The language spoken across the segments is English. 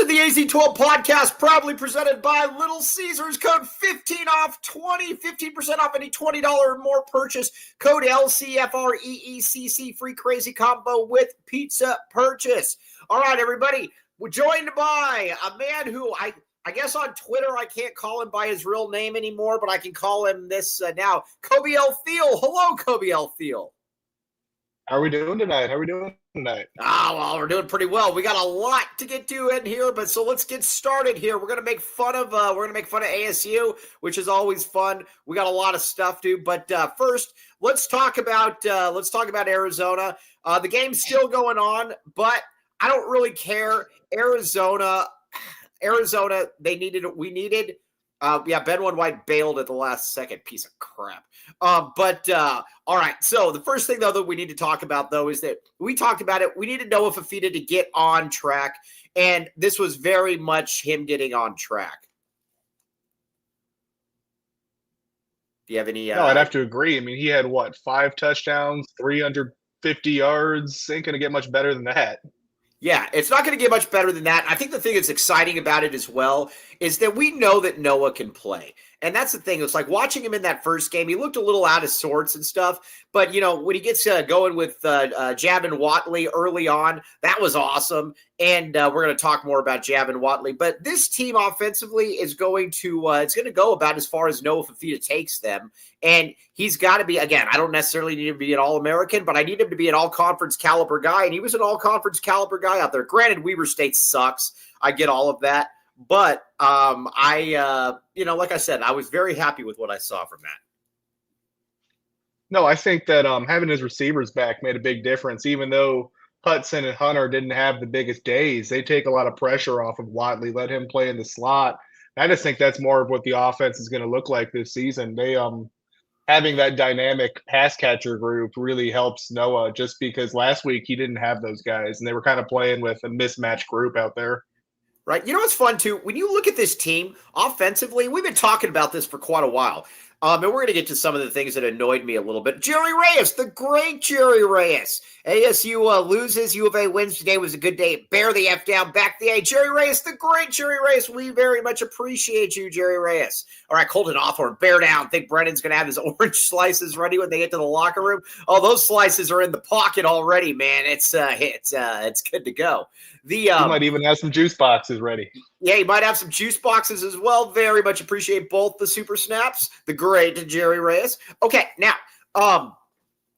to the AZ12 podcast, proudly presented by Little Caesars. Code 15 off 15% off any $20 or more purchase. Code LCFREECC, free crazy combo with pizza purchase. All right, everybody, we're joined by a man who I guess on Twitter I can't call him by his real name anymore, but I can call him this now. Koby Thiel. Hello, Koby Thiel. How are we doing tonight? Well, we're doing pretty well. We got a lot to get to in here, but so let's get started here. We're gonna make fun of ASU, which is always fun. We got a lot of stuff to, but first, let's talk about Arizona. The game's still going on, but I don't really care. Arizona. We needed. Ben White bailed at the last second. Piece of crap. All right. So the first thing, though, that we need to talk about, though, is that we talked about it. We needed Noah Fifita to get on track, and this was very much him getting on track. Do you have any? No, I'd have to agree. I mean, he had, 5 touchdowns, 350 yards. Ain't going to get much better than that. Yeah, it's not going to get much better than that. I think the thing that's exciting about it as well is that we know that Noah can play. And that's the thing. It's like watching him in that first game, he looked a little out of sorts and stuff. But, when he gets going with Javin Watley early on, that was awesome. And we're going to talk more about Javin Watley. But this team offensively is going to it's going to go about as far as Noah Fifita takes them. And he's got to be, again, I don't necessarily need him to be an All-American, but I need him to be an All-Conference caliber guy. And he was an All-Conference caliber guy out there. Granted, Weber State sucks. I get all of that. But like I said, I was very happy with what I saw from that. No, I think that having his receivers back made a big difference. Even though Hudson and Hunter didn't have the biggest days, they take a lot of pressure off of Watley, let him play in the slot. I just think that's more of what the offense is going to look like this season. They having that dynamic pass catcher group really helps Noah, just because last week he didn't have those guys, and they were kind of playing with a mismatched group out there. Right. You know what's fun, too? When you look at this team offensively, we've been talking about this for quite a while. And we're going to get to some of the things that annoyed me a little bit. Jerry Reyes, the great Jerry Reyes. ASU loses. U of A wins. Today was a good day. Bear the F down, back the A. Jerry Reyes, the great Jerry Reyes. We very much appreciate you, Jerry Reyes. All right, Colton Hawthorne, bear down. Think Brennan's going to have his orange slices ready when they get to the locker room. Oh, those slices are in the pocket already, man. It's good to go. He might even have some juice boxes ready. Yeah, he might have some juice boxes as well. Very much appreciate both the super snaps. The great Jerry Reyes. Okay, now,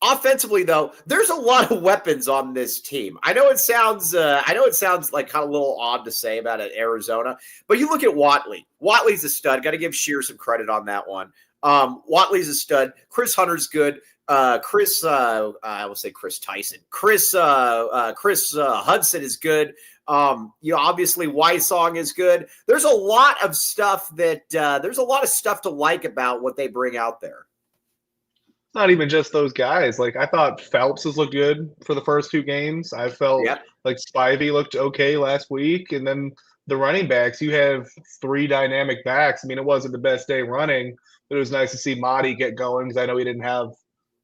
offensively though, there's a lot of weapons on this team. I know it sounds like kind of a little odd to say about it, Arizona, but you look at Watley. Watley's a stud. Got to give Shear some credit on that one. Watley's a stud. Chris Hunter's good. I will say Chris Tyson. Chris Hudson is good. Obviously Wysong is good. There's a lot of stuff to like about what they bring out there. It's not even just those guys. Like, I thought Phelps has looked good for the first 2 games. I felt like Spivey looked okay last week. And then the running backs, you have 3 dynamic backs. I mean, it wasn't the best day running, but it was nice to see Mahdi get going, because I know he didn't have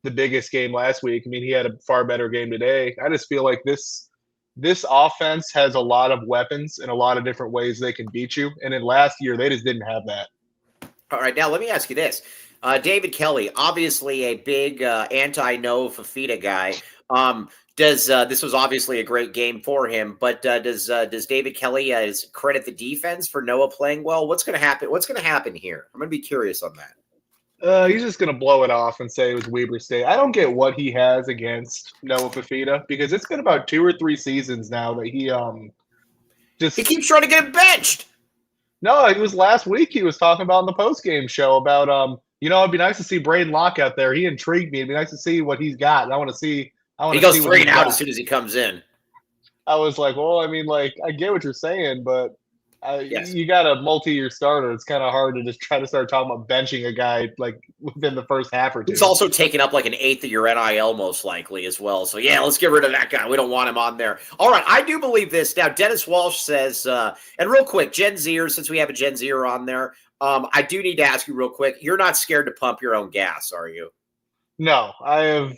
the biggest game last week. I mean, he had a far better game today. I just feel like this offense has a lot of weapons and a lot of different ways they can beat you. And in last year, they just didn't have that. All right, now let me ask you this. David Kelly, obviously a big anti-Noah Fifita guy. This was obviously a great game for him, but does David Kelly credit the defense for Noah playing well? What's going to happen? What's going to happen here? I'm going to be curious on that. He's just going to blow it off and say it was Weber State. I don't get what he has against Noah Fifita, because it's been about 2 or 3 seasons now that he keeps trying to get him benched. No, it was last week he was talking about in the postgame show about it'd be nice to see Braden Locke out there. He intrigued me. It'd be nice to see what he's got. And I want to see. He goes 3 and out as soon as he comes in. I was like, well, I mean, like, I get what you're saying, but you got a multi-year starter. It's kind of hard to just try to start talking about benching a guy like within the first half or 2. It's also taken up like an 1/8 of your NIL most likely as well. So yeah, let's get rid of that guy. We don't want him on there. All right, I do believe this. Now, Dennis Walsh says, and real quick, Gen Zer, since we have a Gen Zer on there, I do need to ask you real quick. You're not scared to pump your own gas, are you? No, I have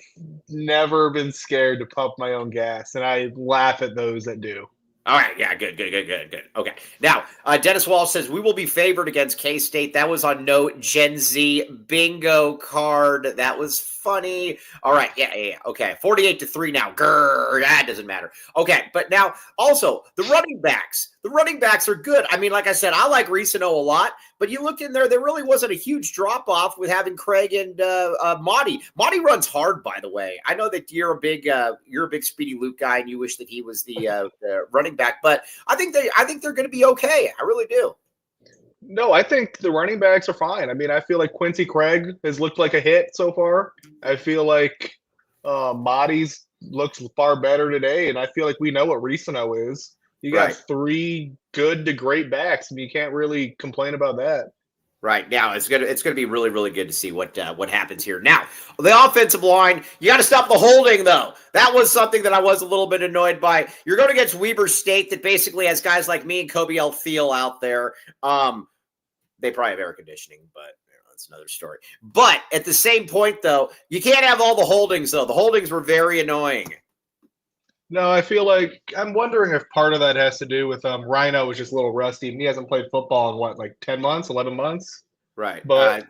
never been scared to pump my own gas, and I laugh at those that do. All right, yeah, good. Okay, now Dennis Walsh says we will be favored against K-State. That was on no Gen Z bingo card. That was funny. All right, yeah. Okay, 48-3 now. Grr, that doesn't matter. Okay, but now also the running backs. The running backs are good. I mean, like I said, I like Risano a lot, but you look in there really wasn't a huge drop off with having Craig and Monty. Monty runs hard, by the way. I know that you're a big Speedy Luke guy, and you wish that he was the running back, but I think they're going to be okay. I really do. No, I think the running backs are fine. I mean, I feel like Quincy Craig has looked like a hit so far. I feel like Marty's looks far better today, and I feel like we know what Risano is. You got 3 good to great backs, and you can't really complain about that. Right now, it's gonna be really, really good to see what happens here. Now, the offensive line, you got to stop the holding, though. That was something that I was a little bit annoyed by. You're going against Weber State, that basically has guys like me and Koby Thiel out there. They probably have air conditioning, but that's another story. But at the same point, though, you can't have all the holdings, though. The holdings were very annoying. No, I feel like I'm wondering if part of that has to do with Rhino was just a little rusty, and he hasn't played football in what, like 10 months, 11 months? Right. But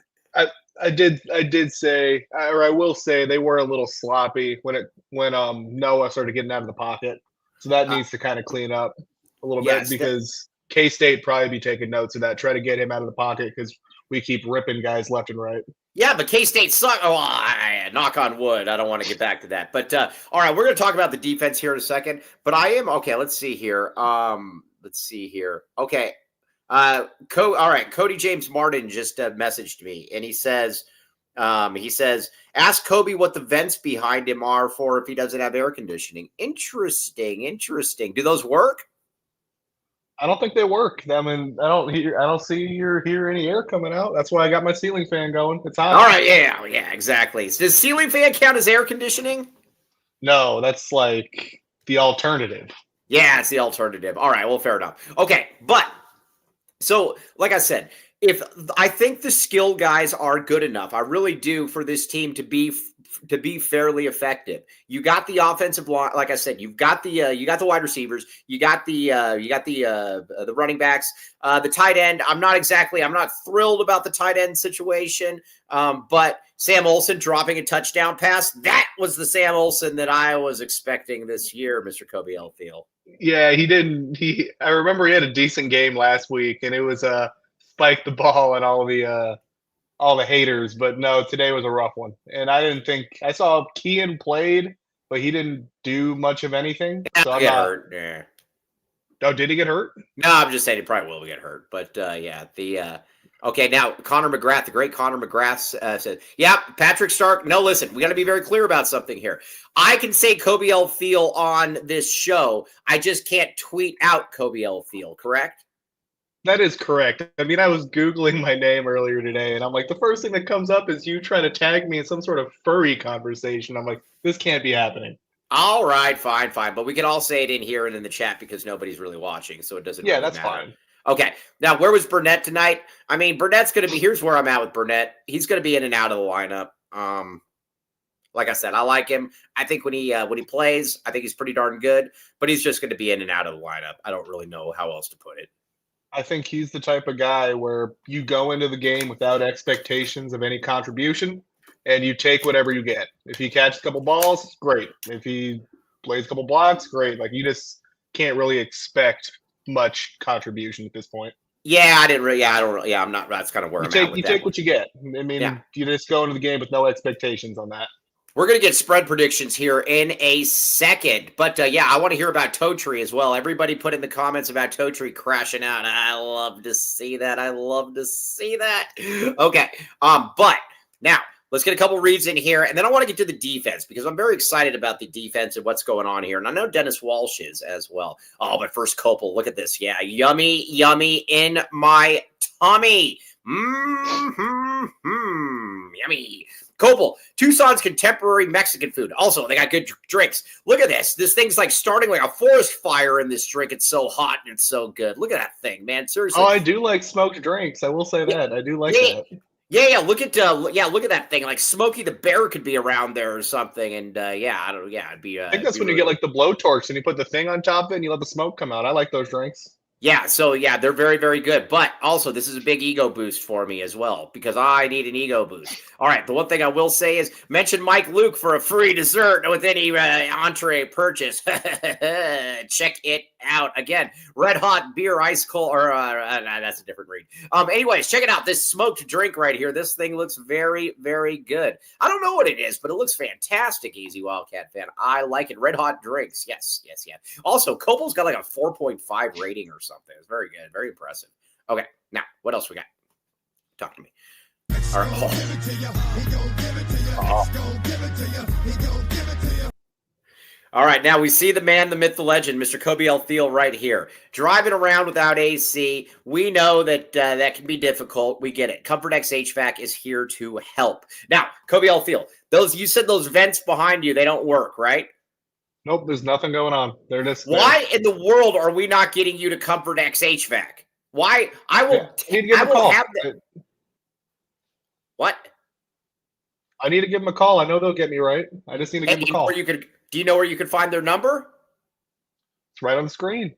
I did say, or I will say, they were a little sloppy when Noah started getting out of the pocket. So that needs to kind of clean up a little bit, because K-State probably be taking notes of that, try to get him out of the pocket, because we keep ripping guys left and right. Yeah, but K-State suck. Oh, knock on wood. I don't want to get back to that. But all right, we're going to talk about the defense here in a second. But I am okay. Let's see here. Okay. All right. Cody James Martin just messaged me, and he says, ask Koby what the vents behind him are for if he doesn't have air conditioning. Interesting. Do those work? I don't think they work. I mean, I don't see or hear any air coming out. That's why I got my ceiling fan going. It's hot. All right, yeah, exactly. Does ceiling fan count as air conditioning? No, that's like the alternative. Yeah, it's the alternative. All right, well, fair enough. Okay, but so like I said, I think the skill guys are good enough. I really do, for this team to be fairly effective. You got the offensive line, like I said. You've got the wide receivers. You got the running backs. The tight end. I'm not thrilled about the tight end situation. But Sam Olsen dropping a touchdown pass. That was the Sam Olsen that I was expecting this year, Mr. Koby Thiel. Yeah, he didn't. I remember he had a decent game last week, and it was spike the ball and all the haters, but no, today was a rough one. And I saw Kean played, but he didn't do much of anything. So I'm not hurt. Yeah. Oh, did he get hurt? No, I'm just saying he probably will get hurt. But okay, now Connor McGrath, the great Connor McGrath said, yeah, Patrick Stark. No, listen, we got to be very clear about something here. I can say Koby Thiel on this show. I just can't tweet out Koby Thiel, correct? That is correct. I mean, I was Googling my name earlier today, and I'm like, the first thing that comes up is you trying to tag me in some sort of furry conversation. I'm like, this can't be happening. All right, fine. But we can all say it in here and in the chat because nobody's really watching, so it doesn't really matter. Yeah, that's fine. Okay, now where was Burnett tonight? I mean, Burnett's going to be – here's where I'm at with Burnett. He's going to be in and out of the lineup. Like I said, I like him. I think when he plays, I think he's pretty darn good, but he's just going to be in and out of the lineup. I don't really know how else to put it. I think he's the type of guy where you go into the game without expectations of any contribution, and you take whatever you get. If he catches a couple balls, great. If he plays a couple blocks, great. Like, you just can't really expect much contribution at this point. Yeah, I didn't really. Yeah, I don't really. Yeah, I'm not. That's kind of where I'm at with you that take one. What you get. I mean, You just go into the game with no expectations on that. We're going to get spread predictions here in a second. But, I want to hear about Totri as well. Everybody put in the comments about Totri crashing out. I love to see that. Okay. But now let's get a couple reads in here. And then I want to get to the defense because I'm very excited about the defense and what's going on here. And I know Dennis Walsh is as well. Oh, but first, Copel, look at this. Yeah, yummy in my tummy. Yummy. Copel, Tucson's contemporary Mexican food. Also, they got good drinks. Look at this. This thing's like starting like a forest fire in this drink. It's so hot and it's so good. Look at that thing, man. Seriously. Oh, I do like smoked drinks. I will say that. I do like that. Yeah. Look at that thing. Like Smokey the Bear could be around there or something. And I don't. Yeah, it'd be. I think that's when you get like the blowtorch and you put the thing on top of it and you let the smoke come out. I like those drinks. Yeah, so they're very, very good. But also, this is a big ego boost for me as well because I need an ego boost. All right, the one thing I will say is mention Mike Luke for a free dessert with any entree purchase. Check it out. Again, red hot beer, ice cold, or that's a different read. Anyways, check it out. This smoked drink right here. This thing looks very, very good. I don't know what it is, but it looks fantastic, Easy Wildcat fan. I like it. Red hot drinks. Yes. Also, Copel's got like a 4.5 rating or something. It's very good. Very impressive. Okay, now, what else we got? Talk to me. All right. All right, now we see the man, the myth, the legend, Mr. Koby Thiel right here. Driving around without AC, we know that that can be difficult. We get it. Comfort X HVAC is here to help. Now, Koby Thiel, you said those vents behind you, they don't work, right? Nope, there's nothing going on. They're just Why in the world are we not getting you to Comfort X HVAC? Why? I will have that. What? I need to give them a call. I know they'll get me right. I just need to give them a call. Do you know where you can find their number? It's right on the screen.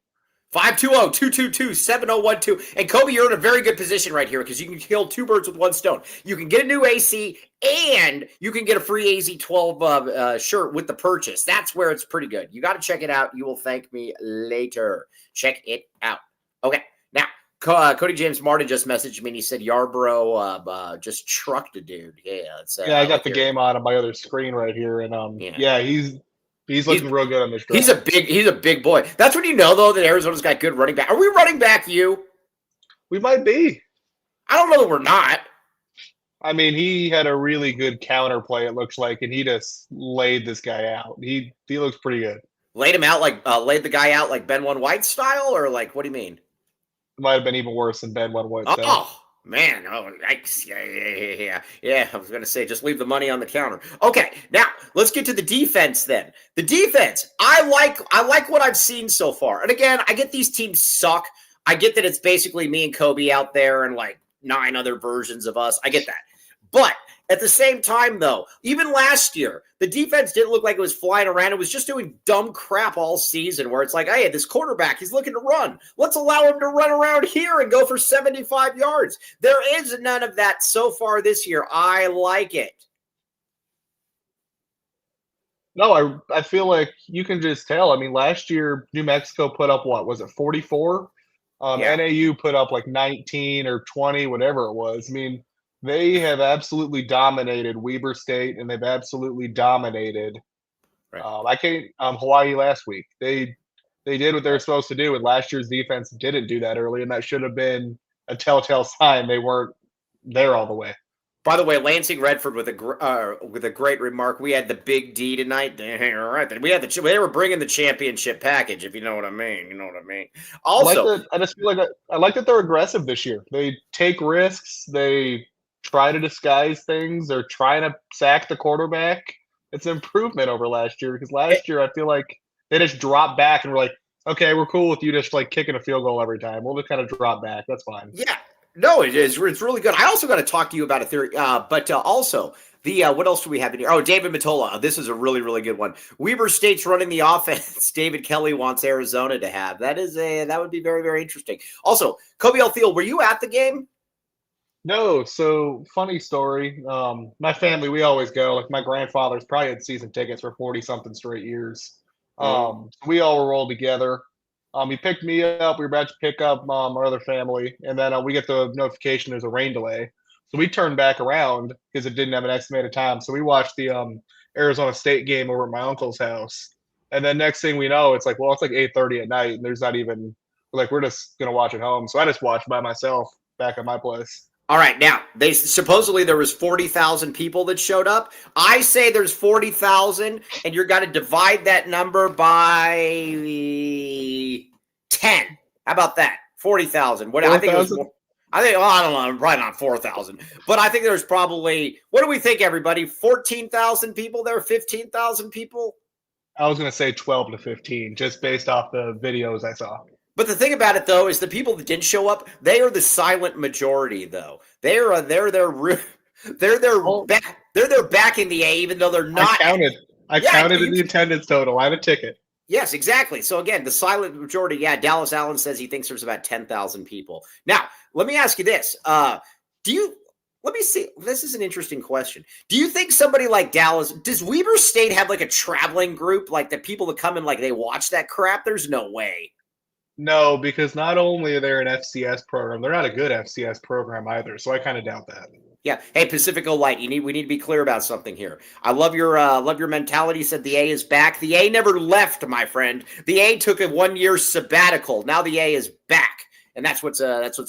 520-222-7012. And Koby, you're in a very good position right here because you can kill two birds with one stone. You can get a new AC and you can get a free AZ12 shirt with the purchase. That's where it's pretty good. You got to check it out. You will thank me later. Check it out. Okay, now, Cody James Martin just messaged me and he said Yarborough just trucked a dude. Yeah, I got the game on my other screen right here. And he's looking real good on this drive. He's a big boy. That's when you know, though, that Arizona's got good running back. Are we running back you? We might be. I don't know that we're not. I mean, he had a really good counterplay, it looks like, and he just laid this guy out. He looks pretty good. Laid the guy out like Ben One White style, or like, what do you mean? It might have been even worse than Ben One White style. Oh. Man, yikes. Yeah. I was going to say, just leave the money on the counter. Okay, now let's get to the defense then. The defense, I like what I've seen so far. And again, I get these teams suck. I get that it's basically me and Koby out there and like 9 other versions of us. I get that. But at the same time, though, even last year, the defense didn't look like it was flying around. It was just doing dumb crap all season where it's like, hey, this quarterback, he's looking to run. Let's allow him to run around here and go for 75 yards. There is none of that so far this year. I like it. No, I feel like you can just tell. I mean, last year, New Mexico put up, what, was it 44? NAU put up like 19 or 20, whatever it was. I mean, they have absolutely dominated Weber State, and they've absolutely dominated. Hawaii last week. They did what they were supposed to do, and last year's defense didn't do that early, and that should have been a telltale sign they weren't there all the way. By the way, Lansing Redford with a great remark. We had the big D tonight. All right, they were bringing the championship package, if you know what I mean. Also, I just feel like I like that they're aggressive this year. They take risks. They try to disguise things. They're trying to sack the quarterback. It's an improvement over last year because last year I feel like they just dropped back and were like, okay, we're cool with you just like kicking a field goal every time. We'll just kind of drop back. That's fine. Yeah. No, it is. It's really good. I also got to talk to you about a theory, but also what else do we have in here? Oh, David Matola. This is a really, really good one. Weber State's running the offense. David Kelly wants Arizona to have. That would be very, very interesting. Also, Koby Thiel, were you at the game? No, so funny story. My family, we always go. Like my grandfather's probably had season tickets for 40-something straight years. We all rolled together. He picked me up. We were about to pick up our other family, and then we get the notification there's a rain delay. So we turned back around because it didn't have an estimated time. So we watched the Arizona State game over at my uncle's house. And then next thing we know, it's like 8:30 at night, and there's not even we're just gonna watch at home. So I just watched by myself back at my place. All right, now, supposedly there was 40,000 people that showed up. I say there's 40,000, and you're got to divide that number by 10. How about that? 40,000. What 4, I think it was more. I don't know, probably not 4,000. But I think there's probably, what do we think, everybody? 14,000 people there? 15,000 people? I was going to say 12 to 15, just based off the videos I saw. But the thing about it, though, is the people that didn't show up, they are the silent majority, though. They're Oh, backing the A, even though they're not. I counted in the attendance total. I had a ticket. Yes, exactly. So again, the silent majority. Yeah, Dallas Allen says he thinks there's about 10,000 people. Now, let me ask you this: Let me see. This is an interesting question. Do you think somebody like Dallas, does Weber State have like a traveling group, like the people that come and like they watch that crap? There's no way. No, because not only are they an FCS program, they're not a good FCS program either. So I kind of doubt that. Yeah. Hey, Pacifico Light, we need to be clear about something here. I love your mentality. Said the A is back. The A never left, my friend. The A took a 1-year sabbatical. Now the A is back. And that's what's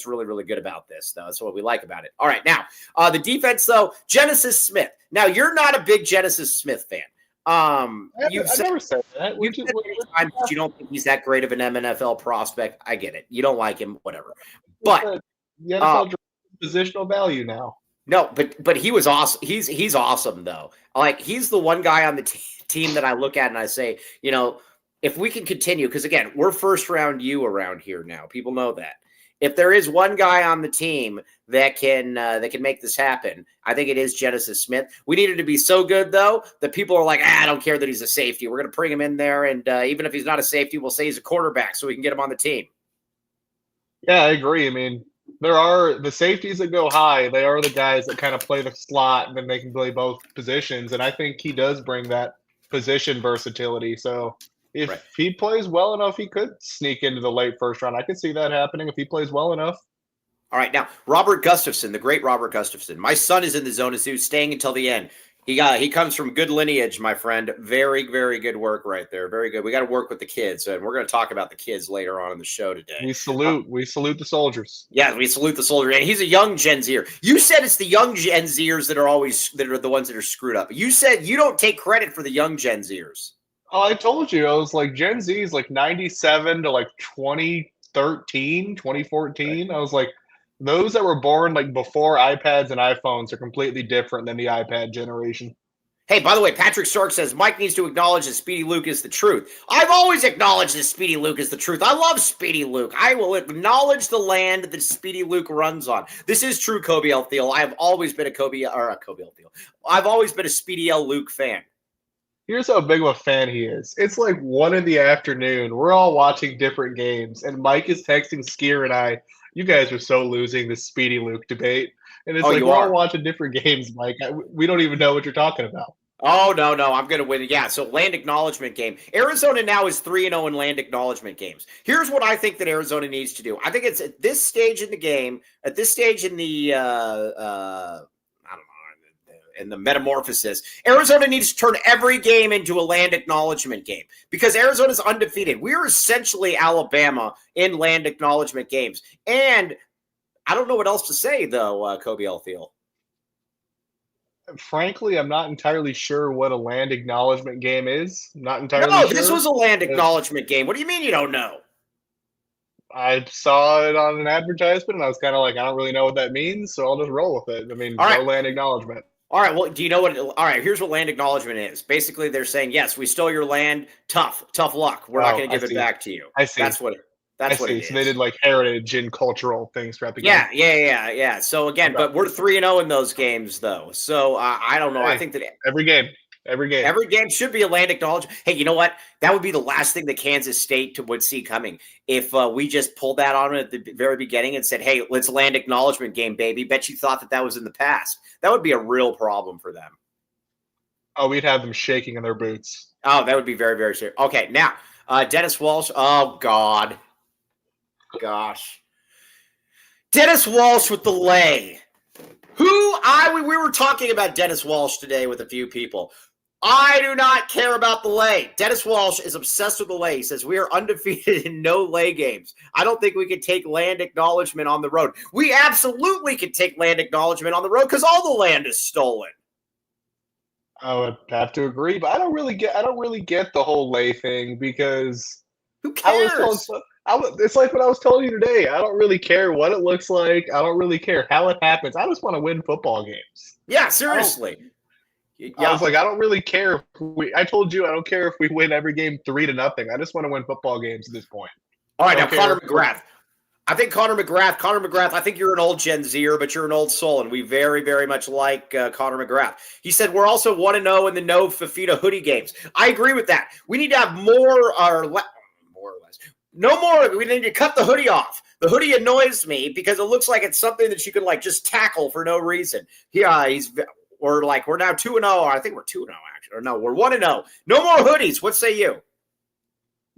really, really good about this, though. That's what we like about it. All right, now the defense, though, Genesis Smith. Now you're not a big Genesis Smith fan. I never said that. You've said many times that you don't think he's that great of an NFL prospect. I get it. You don't like him, whatever. But the NFL positional value now. No, but he was awesome. He's awesome though. Like he's the one guy on the team that I look at and I say, if we can continue, because again, we're first round U around here now. People know that. If there is one guy on the team that can make this happen, I think it is Genesis Smith. We need him to be so good though that people are like, I don't care that he's a safety. We're going to bring him in there, and even if he's not a safety, we'll say he's a quarterback so we can get him on the team. Yeah, I agree. I mean, there are the safeties that go high. They are the guys that kind of play the slot, and then they can play both positions. And I think he does bring that position versatility. So if he plays well enough, he could sneak into the late first round. I could see that happening if he plays well enough. All right, now Robert Gustafson, the great Robert Gustafson. My son is in the zone as he was staying until the end. He comes from good lineage, my friend. Very, very good work right there. Very good. We got to work with the kids, and we're going to talk about the kids later on in the show today. We salute the soldiers. Yeah, we salute the soldier, and he's a young Gen Zer. You said it's the young Gen Zers that are the ones that are screwed up. You said you don't take credit for the young Gen Zers. Oh, I told you. I was like Gen Z is like 97 to like 2013, 2014. I was like, those that were born like before iPads and iPhones are completely different than the iPad generation. Hey, by the way, Patrick Stark says Mike needs to acknowledge that Speedy Luke is the truth. I've always acknowledged that Speedy Luke is the truth. I love Speedy Luke. I will acknowledge the land that Speedy Luke runs on. This is true, Koby L. Thiel. I have always been I've always been a Speedy L. Luke fan. Here's how big of a fan he is. It's like 1 PM. We're all watching different games, and Mike is texting Skier and I, you guys are so losing this Speedy Luke debate. And it's we're all watching different games, Mike. We don't even know what you're talking about. Oh, no, I'm going to win. Yeah, so land acknowledgement game. Arizona now is 3-0 in land acknowledgement games. Here's what I think that Arizona needs to do. I think it's at this stage in the game, at this stage in the in the metamorphosis, Arizona needs to turn every game into a land acknowledgement game because Arizona's undefeated. We're essentially Alabama in land acknowledgement games. And I don't know what else to say, though, Koby L. Thiel. Frankly, I'm not entirely sure what a land acknowledgement game is. Not entirely sure. No, this was a land acknowledgement game. What do you mean you don't know? I saw it on an advertisement, and I was kind of like, I don't really know what that means, so I'll just roll with it. I mean, no land acknowledgement. All right, well, do you know what? All right, here's what land acknowledgement is. Basically, they're saying, yes, we stole your land. Tough luck. We're not going to give it back to you. I see. That's what it is. So they did like heritage and cultural things throughout the game. Yeah. So again, but we're 3-0 in those games, though. So I don't know. Hey, I think that every game should be a land acknowledgement. Hey, you know what? That would be the last thing that Kansas State would see coming if we just pulled that on at the very beginning and said, "Hey, let's land acknowledgement game, baby." Bet you thought that was in the past. That would be a real problem for them. Oh, we'd have them shaking in their boots. Oh, that would be very, very serious. Okay, now Dennis Walsh. Oh God. Gosh. Dennis Walsh with the lay. We were talking about Dennis Walsh today with a few people. I do not care about the lay. Dennis Walsh is obsessed with the lay. He says we are undefeated in no lay games. I don't think we can take land acknowledgement on the road. We absolutely can take land acknowledgement on the road because all the land is stolen. I would have to agree, but I don't really get the whole lay thing because who cares? It's like what I was telling you today. I don't really care what it looks like. I don't really care how it happens. I just want to win football games. Yeah, seriously. I was like, I don't really care. I told you I don't care if we win every game 3-0. I just want to win football games at this point. All right, now Connor McGrath. I think Connor McGrath, I think you're an old Gen Zer, but you're an old soul, and we very, very much like Connor McGrath. He said, we're also 1-0 in the no Fifita hoodie games. I agree with that. We need to have more or less. No more. We need to cut the hoodie off. The hoodie annoys me because it looks like it's something that you can like just tackle for no reason. We're now 2-0. I think we're 2-0 actually. Or no, we're 1-0. No more hoodies. What say you?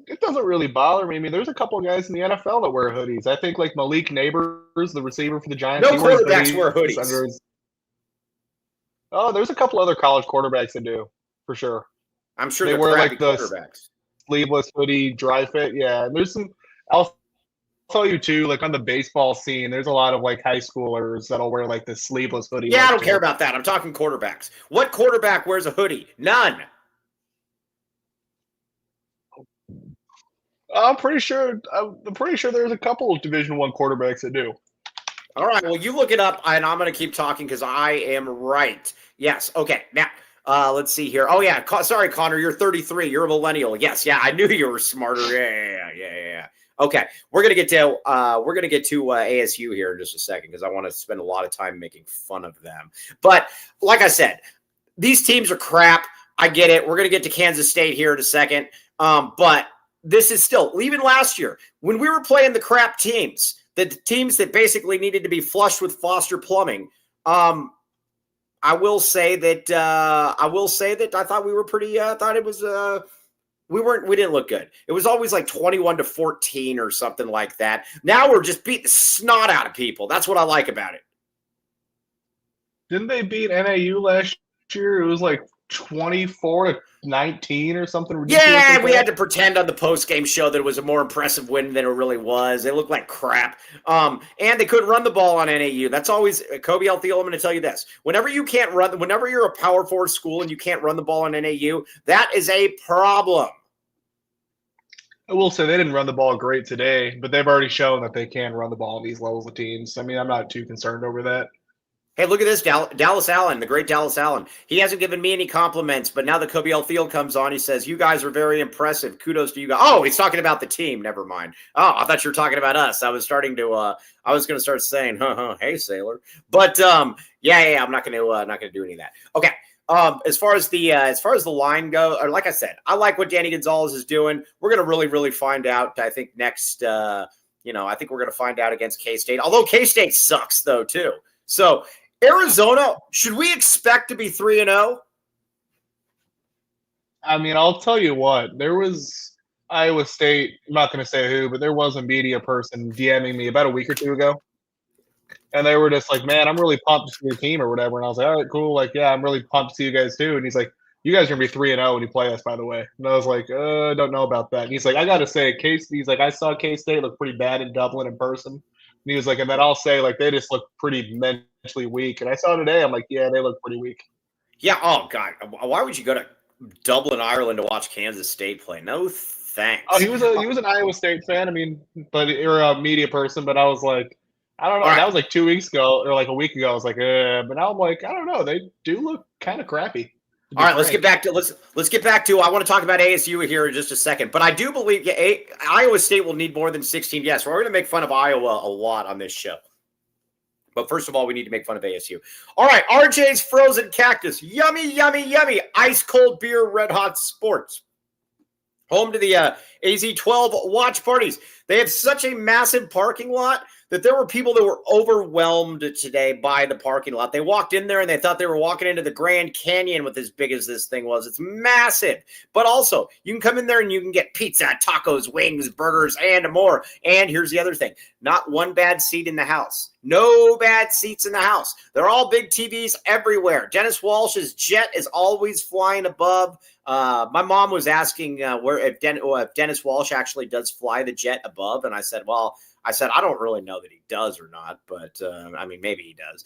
It doesn't really bother me. I mean, there's a couple of guys in the NFL that wear hoodies. I think like Malik Neighbors, the receiver for the Giants. No quarterbacks wear hoodies. Oh, there's a couple other college quarterbacks that do, for sure. I'm sure they wear like the quarterbacks. Sleeveless hoodie, dry fit. Yeah, and there's some. I'll tell you too, like on the baseball scene, there's a lot of like high schoolers that'll wear like the sleeveless hoodie. Yeah, I don't care about that. I'm talking quarterbacks. What quarterback wears a hoodie? None. I'm pretty sure there's a couple of Division I quarterbacks that do. All right. Well, you look it up, and I'm going to keep talking because I am right. Yes. Okay. Now, let's see here. Oh yeah. Sorry, Connor. You're 33. You're a millennial. Yes. Yeah. I knew you were smarter. Yeah. Okay. We're gonna get to ASU here in just a second because I want to spend a lot of time making fun of them. But like I said, these teams are crap. I get it. We're gonna get to Kansas State here in a second. But this is still, even last year, when we were playing the crap teams, the teams that basically needed to be flushed with Foster plumbing, I will say that I thought we were pretty. I thought it was. We didn't look good. It was always like 21-14 or something like that. Now we're just beating the snot out of people. That's what I like about it. Didn't they beat NAU last year? It was like 24-19 or something ridiculous. Yeah, like we had to pretend on the post-game show that it was a more impressive win than it really was. They looked like crap. And they couldn't run the ball on NAU. That's always Koby Althiel. I'm going to tell you this. Whenever you're a Power 4 school and you can't run the ball on NAU, that is a problem. I will say they didn't run the ball great today, but they've already shown that they can run the ball in these levels of teams. I mean, I'm not too concerned over that. Hey, look at this, Dallas Allen, the great Dallas Allen. He hasn't given me any compliments, but now that Koby Althiel comes on, he says, you guys are very impressive. Kudos to you guys. Oh, he's talking about the team. Never mind. Oh, I thought you were talking about us. I was going to start saying, hey, sailor. But yeah, I'm not going to do any of that. Okay. As far as the line go, or like I said, I like what Danny Gonzalez is doing. We're going to really, really find out. I think next, I think we're going to find out against K-State. Although K-State sucks though too. So Arizona, should we expect to be 3-0? I mean, I'll tell you what. There was Iowa State. I'm not going to say who, but there was a media person DMing me about a week or two ago. And they were just like, man, I'm really pumped to see your team or whatever. And I was like, all right, cool. Like, yeah, I'm really pumped to see you guys too. And he's like, you guys are going to be 3-0 when you play us, by the way. And I was like, I don't know about that. And he's like, I got to say, he's like, I saw K-State look pretty bad in Dublin in person. And he was like, and then I'll say, like, they just look pretty mentally weak. And I saw today, I'm like, yeah, they look pretty weak. Yeah. Oh, God. Why would you go to Dublin, Ireland to watch Kansas State play? No thanks. Oh, he was an Iowa State fan. I mean, you're a media person, but I was like, I don't know. Right. That was like 2 weeks ago or like a week ago. I was like, but now I'm like, I don't know. They do look kind of crappy. All right, let's get back to. I want to talk about ASU here in just a second, but I do believe Iowa State will need more than 16. Yes, we're going to make fun of Iowa a lot on this show. But first of all, we need to make fun of ASU. All right, RJ's Frozen Cactus. Yummy, yummy, yummy. Ice cold beer, red hot sports. Home to the AZ12 watch parties. They have such a massive parking lot that there were people that were overwhelmed today by the parking lot. They walked in there and they thought they were walking into the Grand Canyon with as big as this thing was. It's massive. But also, you can come in there and you can get pizza, tacos, wings, burgers, and more. And here's the other thing. Not one bad seat in the house. No bad seats in the house. They're all big TVs everywhere. Dennis Walsh's jet is always flying above. My mom was asking if Dennis Walsh actually does fly the jet above. And I said, I don't really know that he does or not, but I mean, maybe he does.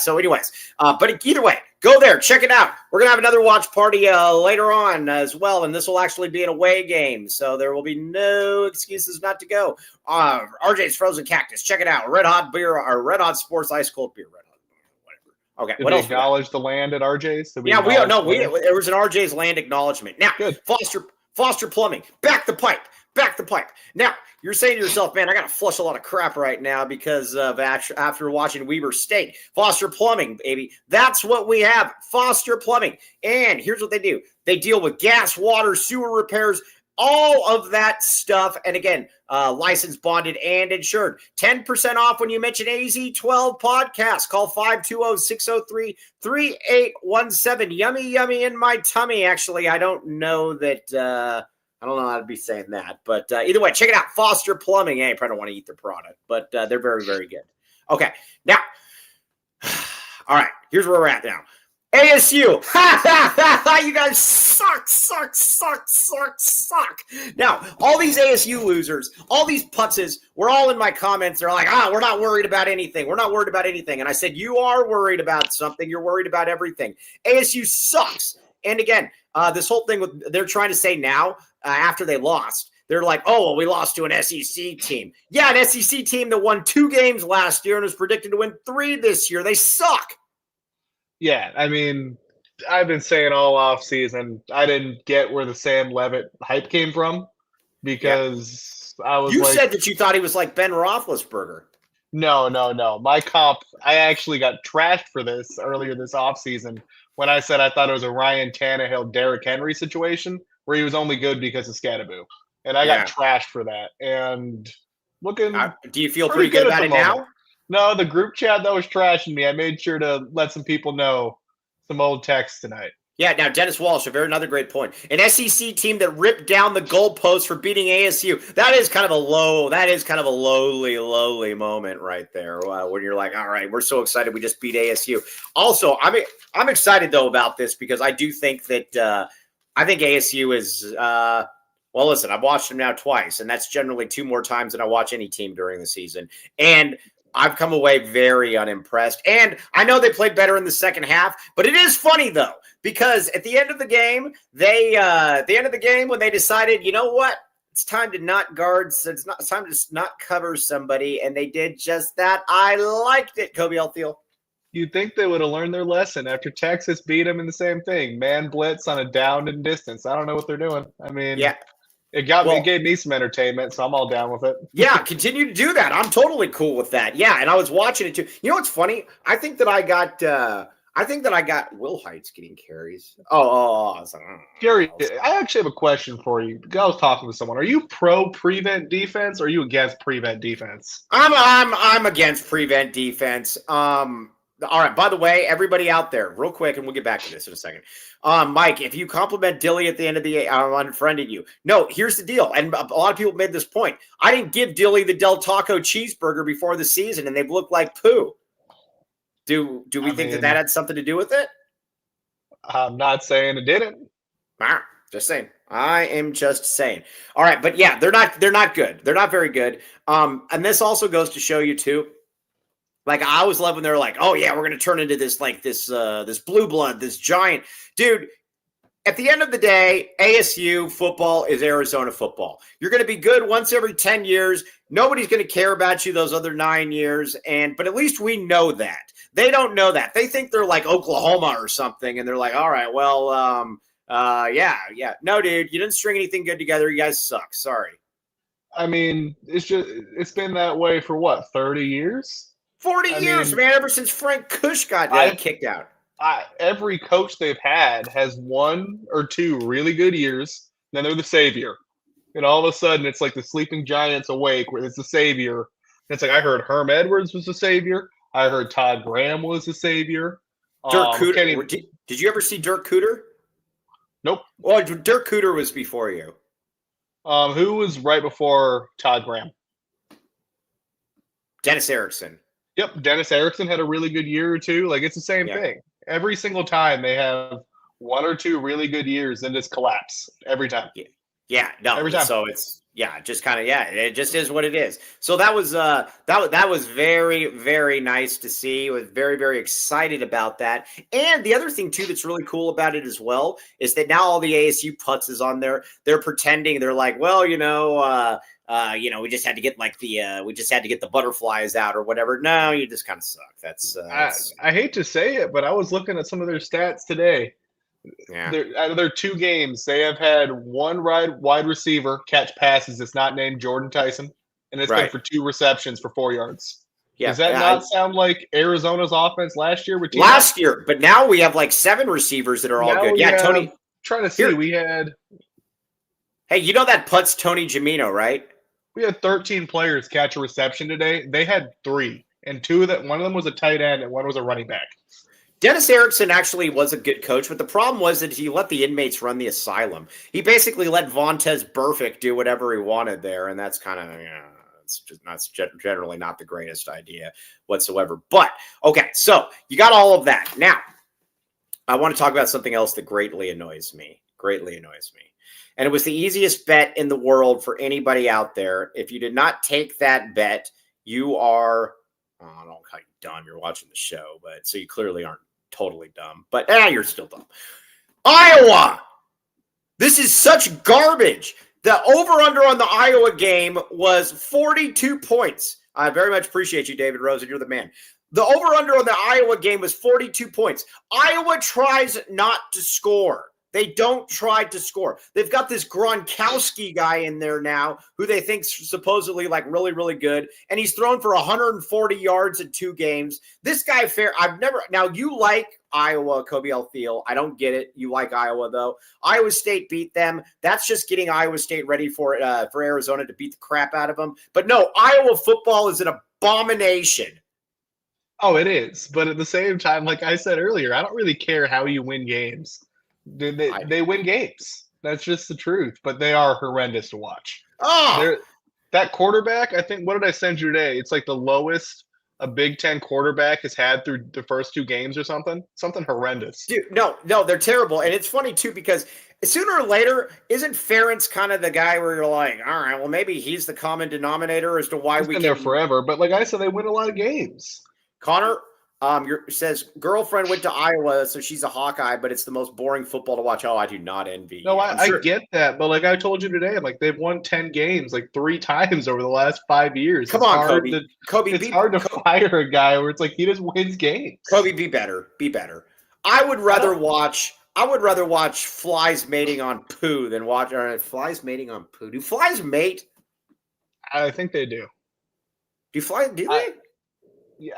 So anyways, but either way, go there, check it out. We're going to have another watch party later on as well. And this will actually be an away game. So there will be no excuses not to go. RJ's Frozen Cactus. Check it out. Red hot beer or red hot sports, ice cold beer. Red hot, whatever. Okay. Did what else? Acknowledge the land at RJ's? There was an RJ's land acknowledgement. Now, good. Foster Plumbing. Back the pipe. Back the pipe. Now, you're saying to yourself, man, I got to flush a lot of crap right now because of after watching Weber State. Foster Plumbing, baby. That's what we have. Foster Plumbing. And here's what they do. They deal with gas, water, sewer repairs, all of that stuff. And again, licensed, bonded, and insured. 10% off when you mention AZ12 podcast. Call 520-603-3817. Yummy, yummy in my tummy. Actually, I don't know that... I don't know how to be saying that, but either way, check it out. Foster Plumbing. I probably don't want to eat their product, but they're very, very good. Okay, now, all right, here's where we're at now. ASU. You guys suck. Now, all these ASU losers, all these putzes, were all in my comments. They're like, we're not worried about anything. We're not worried about anything. And I said, you are worried about something. You're worried about everything. ASU sucks. And again, this whole thing with they're trying to say now, after they lost, they're like, oh, well, we lost to an SEC team. Yeah, an SEC team that won 2 games last year and is predicted to win 3 this year. They suck. Yeah, I mean, I've been saying all off season, I didn't get where the Sam Levitt hype came from because I was You said that you thought he was like Ben Roethlisberger. No. My comp, I actually got trashed for this earlier this offseason when I said I thought it was a Ryan Tannehill, Derrick Henry situation where he was only good because of Scattaboo. And I got trashed for that. And looking. Do you feel pretty good about it now? No, the group chat that was trashing me, I made sure to let some people know some old texts tonight. Yeah, now Dennis Walsh, another great point. An SEC team that ripped down the goalposts for beating ASU. That is kind of a lowly moment right there. When you're like, all right, we're so excited we just beat ASU. Also, I'm excited though about this because I do think that I think ASU is well, listen, I've watched them now twice, and that's generally 2 more times than I watch any team during the season. And I've come away very unimpressed. And I know they played better in the second half, but it is funny though, because at the end of the game, when they decided, you know what? It's time to not guard. It's time to not cover somebody. And they did just that. I liked it, Koby Alfield. You'd think they would have learned their lesson after Texas beat them in the same thing. Man blitz on a down and distance. I don't know what they're doing. I mean, yeah. It gave me some entertainment, so I'm all down with it. Yeah, continue to do that. I'm totally cool with that. Yeah, and I was watching it too. You know what's funny? I think that I got Will Heights getting carries. Gary, I actually have a question for you. I was talking with someone. Are you pro prevent defense or are you against prevent defense? I'm against prevent defense. All right, by the way, everybody out there, real quick, and we'll get back to this in a second. Mike, if you compliment Dilly at the end of the I'm unfriending you. No, here's the deal. And a lot of people made this point. I didn't give Dilly the Del Taco cheeseburger before the season, and they've looked like poo. Do we think that had something to do with it? I'm not saying it didn't. Just saying. I am just saying. All right, but yeah, they're not good. They're not very good. And this also goes to show you too. Like, I always love when they're like, oh, yeah, we're going to turn into this blue blood, this giant. Dude, at the end of the day, ASU football is Arizona football. You're going to be good once every 10 years. Nobody's going to care about you those other 9 years. But at least we know that. They don't know that. They think they're like Oklahoma or something. And they're like, all right, well, yeah. No, dude, you didn't string anything good together. You guys suck. Sorry. I mean, it's been that way for what, 30 years? 40 years, man, ever since Frank Kush got kicked out. Every coach they've had has 1 or 2 really good years, then they're the savior. And all of a sudden, it's like the sleeping giants awake, where it's the savior. And it's like, I heard Herm Edwards was the savior. I heard Todd Graham was the savior. Dirk Cooter. Did you ever see Dirk Cooter? Nope. Well, Dirk Cooter was before you. Who was right before Todd Graham? Dennis Erickson. Yep, Dennis Erickson had a really good year or 2. Like, it's the same thing. Every single time they have 1 or 2 really good years and just collapse every time. Yeah, no. Every time. So it's just kind of it just is what it is. So that was that was very, very nice to see. I was very, very excited about that. And the other thing too that's really cool about it as well is that now all the ASU putts is on there. They're pretending they're like, well, we just had to get the butterflies out or whatever. No, you just kind of suck. That's I hate to say it, but I was looking at some of their stats today. Yeah. Out of their 2 games, they have had one wide receiver catch passes that's not named Jordan Tyson, and it's been Right. for 2 receptions for 4 yards. Yeah. Does that not sound like Arizona's offense last year with T-Mac? Last year, but now we have like 7 receivers that are all Now good. we Yeah, have Tony. trying to see, Here. we had Hey, you know that putz Tony Jamino, right? 13 players catch a reception today. They had 3, and 2 of that one of them was a tight end and one was a running back. Dennis Erickson actually was a good coach, but the problem was that he let the inmates run the asylum. He basically let Vontez Burfict do whatever he wanted there, and that's kind of, that's generally not the greatest idea whatsoever. But, okay, so you got all of that. Now, I want to talk about something else that greatly annoys me. And it was the easiest bet in the world for anybody out there. If you did not take that bet, you are, I don't call you dumb. You're watching the show, but so you clearly aren't totally dumb. But you're still dumb. Iowa! This is such garbage. The over-under on the Iowa game was 42 points. I very much appreciate you, David Rosen. You're the man. The over-under on the Iowa game was 42 points. Iowa tries not to score. They don't try to score. They've got this Gronkowski guy in there now who they think's supposedly like really, really good. And he's thrown for 140 yards in 2 games. This guy, now you like Iowa, Koby Alfield. I don't get it. You like Iowa, though. Iowa State beat them. That's just getting Iowa State ready for Arizona to beat the crap out of them. But no, Iowa football is an abomination. Oh, it is. But at the same time, like I said earlier, I don't really care how you win games. They win games. That's just the truth. But they are horrendous to watch. Oh, that quarterback, I think, what did I send you today? It's like the lowest a Big Ten quarterback has had through the first 2 games or something. Something horrendous. Dude, no, they're terrible. And it's funny, too, because sooner or later, isn't Ferentz kind of the guy where you're like, all right, well, maybe he's the common denominator as to why he's been there forever. But like I said, they win a lot of games. Connor says girlfriend went to Iowa, so she's a Hawkeye, but it's the most boring football to watch. Oh, I do not envy. No, I get that, but like I told you today, I'm like they've won 10 games like 3 times over the last 5 years. Come on, Koby. It's hard to fire a guy where it's like he just wins games. Koby, be better. I would rather watch flies mating on poo than watch flies mating on poo. Do flies mate? I think they do. Do they?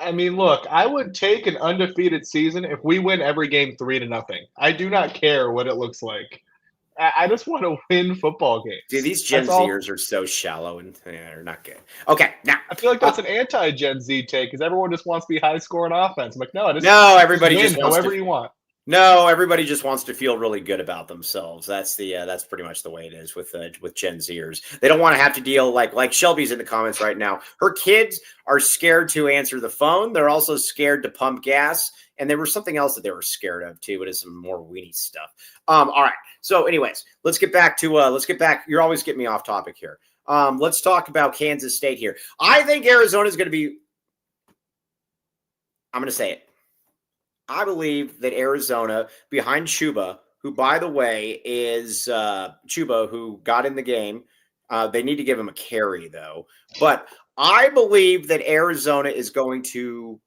I mean, look, I would take an undefeated season if we win every game 3-0. I do not care what it looks like. I just want to win football games. Dude, these Gen Zers are so shallow and they're not good. Okay, now I feel like that's an anti-Gen Z take because everyone just wants to be high-scoring offense. I'm like, no, everybody just wants however you want. No, everybody just wants to feel really good about themselves. That's pretty much the way it is with Gen Zers. They don't want to have to deal like Shelby's in the comments right now. Her kids are scared to answer the phone. They're also scared to pump gas, and there was something else that they were scared of too. But it's some more weenie stuff. All right. So, anyways, let's get back. You're always getting me off topic here. Let's talk about Kansas State here. I think Arizona is going to be. I'm going to say it. I believe that Arizona, behind Chuba, who, by the way, is Chuba, who got in the game. They need to give him a carry, though. But I believe that Arizona is going to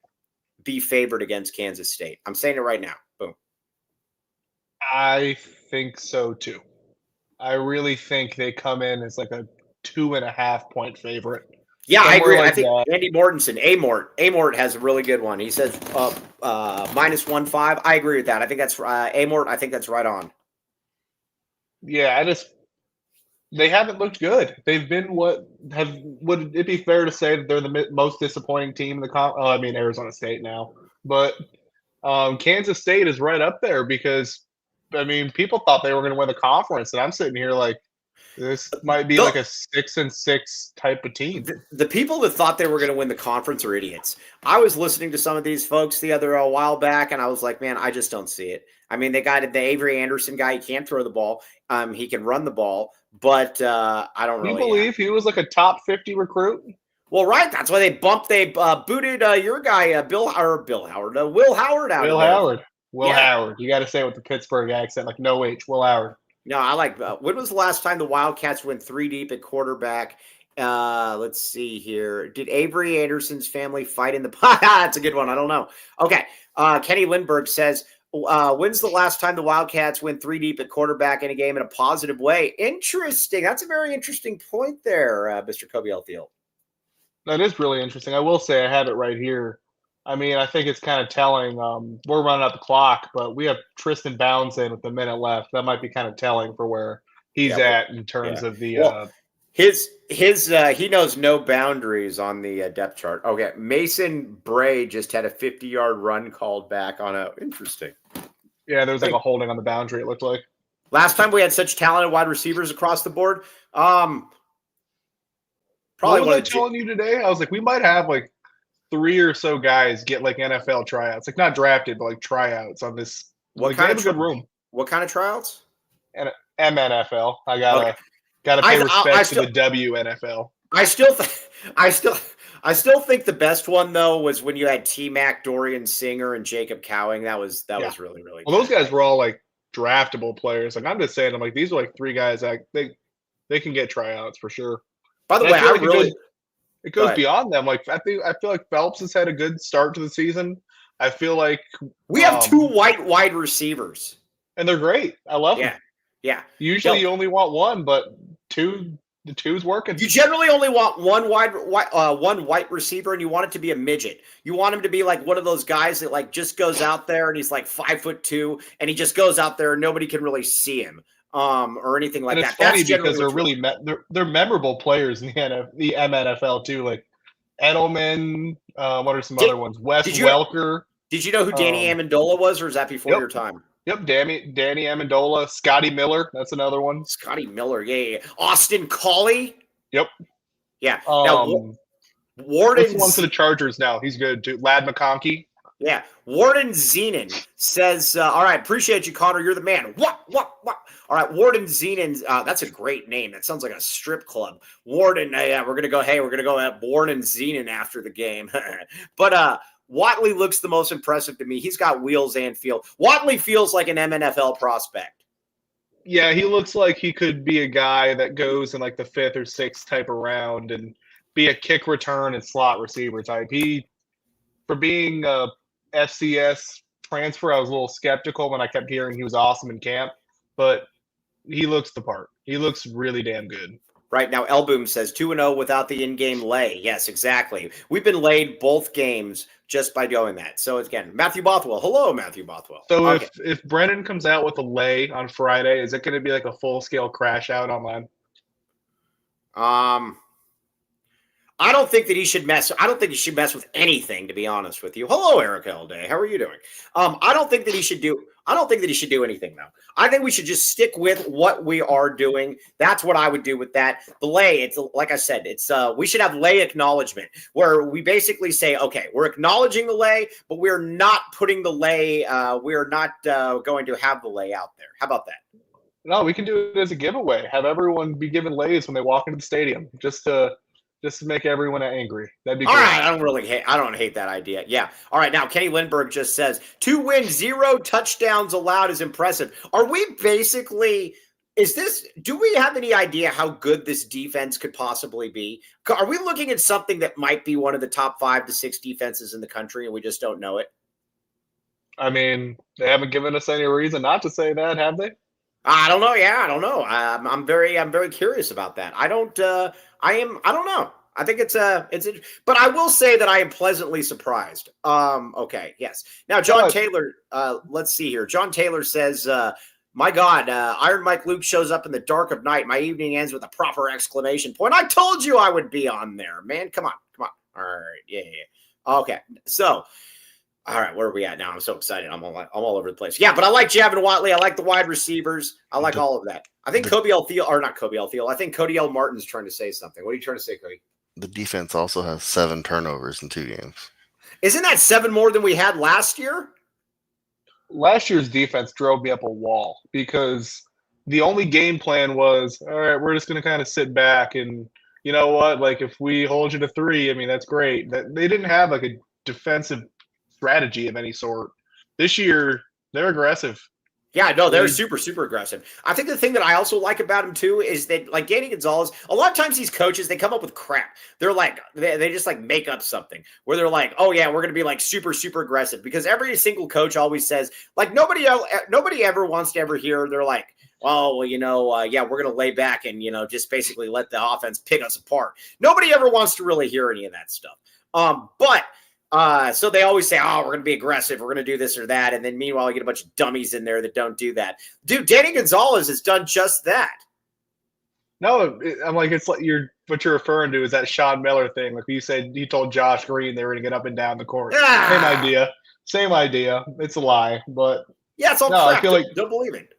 be favored against Kansas State. I'm saying it right now. Boom. I think so, too. I really think they come in as like a 2.5-point favorite. Yeah, I agree. I think Andy Mortensen, Amort has a really good one. He says -1.5. I agree with that. I think that's Amort. I think that's right on. Yeah, they haven't looked good. They've been would it be fair to say that they're the most disappointing team in the Arizona State now, but Kansas State is right up there because people thought they were going to win the conference, and I'm sitting here like. This might be like a 6-6 type of team. The people that thought they were going to win the conference are idiots. I was listening to some of these folks a while back, and I was like, man, I just don't see it. I mean, they got the Avery Anderson guy. He can't throw the ball. He can run the ball, but I don't really. You believe he was like a top 50 recruit? Well, right. That's why they booted your guy, Will Howard out. Will Howard. You got to say it with the Pittsburgh accent, like no H. Will Howard. No, I like when was the last time the Wildcats went 3 deep at quarterback? Let's see here. Did Avery Anderson's family fight in the That's a good one. I don't know. Okay. Kenny Lindbergh says When's the last time the Wildcats went 3 deep at quarterback in a game in a positive way? Interesting. That's a very interesting point there, Mr. Koby Field. That is really interesting. I will say I have it right here. I mean, I think it's kind of telling. We're running out the clock, but we have Tristan Bounds in with a minute left. That might be kind of telling for where he's at in terms of the. He knows no boundaries on the depth chart. Okay, Mason Bray just had a 50-yard run called back on a interesting. Yeah, there was like a holding on the boundary. It looked like last time we had such talented wide receivers across the board. Probably what was I telling you today? I was like, we might have like 3 or so guys get like NFL tryouts, like not drafted, but like tryouts on this. What kind of good room? What kind of tryouts? And MNFL. I gotta pay respect to the WNFL. I still think the best one though was when you had T-Mac, Dorian Singer, and Jacob Cowing. That was really good. Well, those guys were all like draftable players. Like I'm just saying, I'm like these are like 3 guys that they can get tryouts for sure. By the way, it goes beyond them. Like I feel like Phelps has had a good start to the season. I feel like we have 2 white wide receivers, and they're great. I love them. Yeah. Usually you only want one, but the two's working. You generally only want one white receiver, and you want it to be a midget. You want him to be like one of those guys that like just goes out there and he's like 5'2", and he just goes out there and nobody can really see him. Or anything like that. It's funny because they're really they're memorable players in the MNFL too. Like Edelman, what are some other ones? Wes Welker. Did you know who Danny Amendola was, or is that before your time? Yep, Danny Amendola, Scotty Miller. That's another one. Scotty Miller, yeah. Austin Collie. Yep. Yeah. Now, Warden's one for the Chargers now. He's good too. Lad McConkey. Yeah. Warden Zenon says, all right, appreciate you, Connor. You're the man. What? All right, Warden Zenon. That's a great name. That sounds like a strip club. Warden, we're going to go at Warden Zenon after the game. But Watley looks the most impressive to me. He's got wheels and feel. Watley feels like an MNFL prospect. Yeah, he looks like he could be a guy that goes in like the 5th or 6th type of round and be a kick return and slot receiver type. For being a FCS transfer, I was a little skeptical when I kept hearing he was awesome in camp, but he looks the part. He looks really damn good. Right now, Elboom says 2-0 without the in-game lay. Yes, exactly. We've been laid both games just by doing that. So again, Matthew Bothwell. Hello, Matthew Bothwell. So if Brennan comes out with a lay on Friday, is it going to be like a full-scale crash out online? I don't think that he should mess. I don't think he should mess with anything, to be honest with you. Hello, Erica all day. How are you doing? I don't think that he should do anything though. I think we should just stick with what we are doing. That's what I would do with that. The lay, it's like I said, we should have lay acknowledgement where we basically say, okay, we're acknowledging the lay, but we're not putting the lay. We're not going to have the lay out there. How about that? No, we can do it as a giveaway. Have everyone be given lays when they walk into the stadium, just to make everyone angry. That'd be all great. right. I don't hate that idea. Yeah. All right. Now, Kenny Lindbergh just says 2 wins, 0 touchdowns allowed is impressive. Are we basically? Do we have any idea how good this defense could possibly be? Are we looking at something that might be one of the top 5 to 6 defenses in the country, and we just don't know it? I mean, they haven't given us any reason not to say that, have they? I don't know. Yeah, I don't know. I'm very curious about that. I don't know. I think but I will say that I am pleasantly surprised. Okay. Yes. Now, John Taylor, let's see here. John Taylor says, my God, Iron Mike Luke shows up in the dark of night. My evening ends with a proper exclamation point. I told you I would be on there, man. Come on. All right. Yeah. Okay. So, all right, where are we at now? I'm so excited. I'm all over the place. Yeah, but I like Javin Watley. I like the wide receivers. I like all of that. I think Koby L. Thiel, or not Koby L. Thiel. I think Cody L. Martin's trying to say something. What are you trying to say, Cody? The defense also has 7 turnovers in 2 games. Isn't that 7 more than we had last year? Last year's defense drove me up a wall because the only game plan was, all right, we're just going to kind of sit back and, you know what, like if we hold you to 3, I mean, that's great. They didn't have like a defensive strategy of any sort. This year, they're aggressive. Yeah, no, they're super, super aggressive. I think the thing that I also like about him too is that, like, Danny Gonzalez, a lot of times these coaches, they come up with crap. They're like, they just like make up something where they're like, oh yeah, we're going to be like super, super aggressive, because every single coach always says, like, nobody ever wants to ever hear. They're like, oh, well, yeah, we're going to lay back and, just basically let the offense pick us apart. Nobody ever wants to really hear any of that stuff. So they always say, oh, we're going to be aggressive. We're going to do this or that. And then meanwhile, you get a bunch of dummies in there that don't do that. Dude, Danny Gonzalez has done just that. No, I'm like, it's like what you're referring to is that Sean Miller thing. Like you said, you told Josh Green they were going to get up and down the court. Same idea. It's a lie, but yeah, it's all crap. I feel like don't believe it.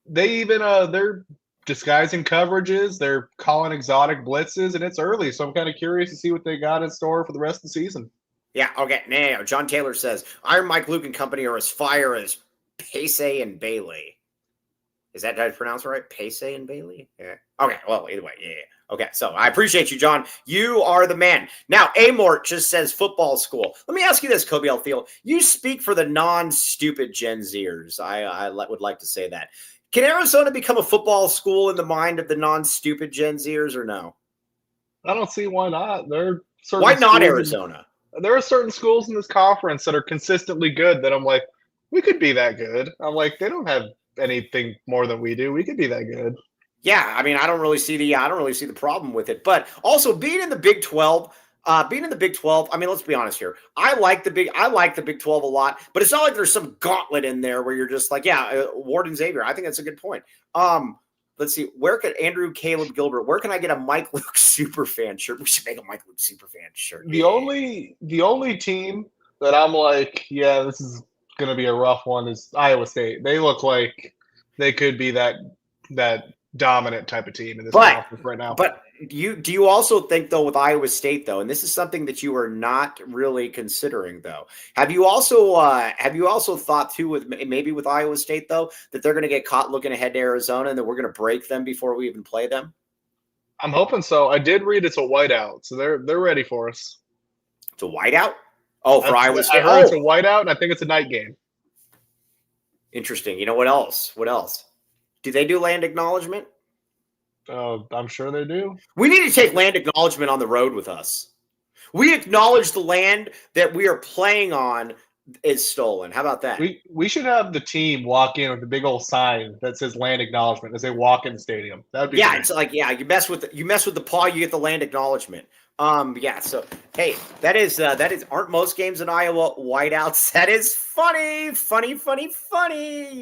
They even they're disguising coverages. They're calling exotic blitzes, and it's early, so I'm kind of curious to see what they got in store for the rest of the season. Yeah, okay. Now, John Taylor says, Iron Mike, Luke, and company are as fire as Pace and Bailey. Is that, did I pronounce it right? Pace and Bailey? Yeah. Okay, well, either way, yeah. Okay, so I appreciate you, John. You are the man. Now, Amort just says football school. Let me ask you this, Koby Alfield. You speak for the non-stupid Gen Zers. I would like to say that. Can Arizona become a football school in the mind of the non-stupid Gen Zers or no? I don't see why not. Why not Arizona? There are certain schools in this conference that are consistently good that I'm like, we could be that good. I'm like, they don't have anything more than we do. We could be that good. Yeah, I mean, I don't really see the problem with it. But also being in the Big 12, I mean, let's be honest here. I like the Big 12 a lot, but it's not like there's some gauntlet in there where you're just like, Ward and Xavier. I think that's a good point. Let's see. Where could Andrew Caleb Gilbert? Where can I get a Mike Luke Superfan shirt? We should make a Mike Luke Superfan shirt. The only team that I'm like, yeah, this is going to be a rough one is Iowa State. They look like they could be that dominant type of team in this conference right now. But do you also think, though, with Iowa State, though, and this is something that you are not really considering, though, have you also thought too with Iowa State, though, that they're going to get caught looking ahead to Arizona and that we're going to break them before we even play them? I'm hoping so. I did read it's a whiteout, so they're ready for us. It's a whiteout? Oh, for Iowa State. I heard it's a whiteout, and I think it's a night game. Interesting. You know what else? What else? Do they do land acknowledgement? I'm sure they do. We need to take land acknowledgement on the road with us. We acknowledge the land that we are playing on is stolen. How about that? We should have the team walk in with a big old sign that says land acknowledgement as they walk in the stadium. That'd be great. It's like, you mess with the paw, you get the land acknowledgement. So hey, that is aren't most games in Iowa whiteouts? That is funny.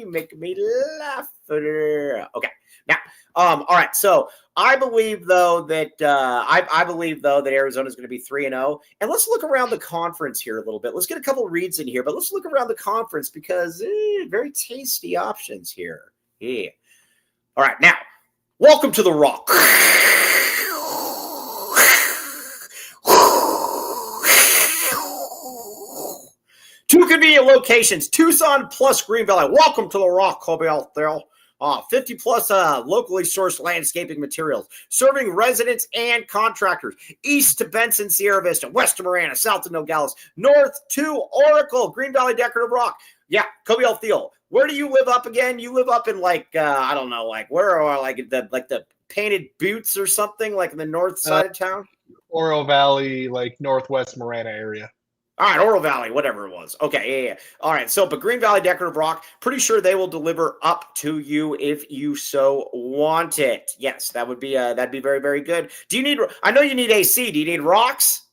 Make me laugh. Okay. Now, all right. So I believe though that Arizona is going to be 3-0. And let's look around the conference here a little bit. Let's get a couple reads in here, but let's look around the conference because very tasty options here. Yeah. All right. Now, welcome to the Rock. Two convenient locations, Tucson plus Green Valley. Welcome to the Rock, Koby out there. 50 plus locally sourced landscaping materials, serving residents and contractors. East to Benson, Sierra Vista, west to Marana, south to Nogales, north to Oracle, Green Valley Decorative Rock. Yeah, Koby Alfield. Where do you live up again? You live up in I don't know, where are the Painted Boots or something, like in the north side of town? Oro Valley, northwest Marana area. All right, Oro Valley, whatever it was. Okay, yeah. All right, so but Green Valley Decorative Rock, pretty sure they will deliver up to you if you so want it. Yes, that'd be very, very good. I know you need AC. Do you need rocks?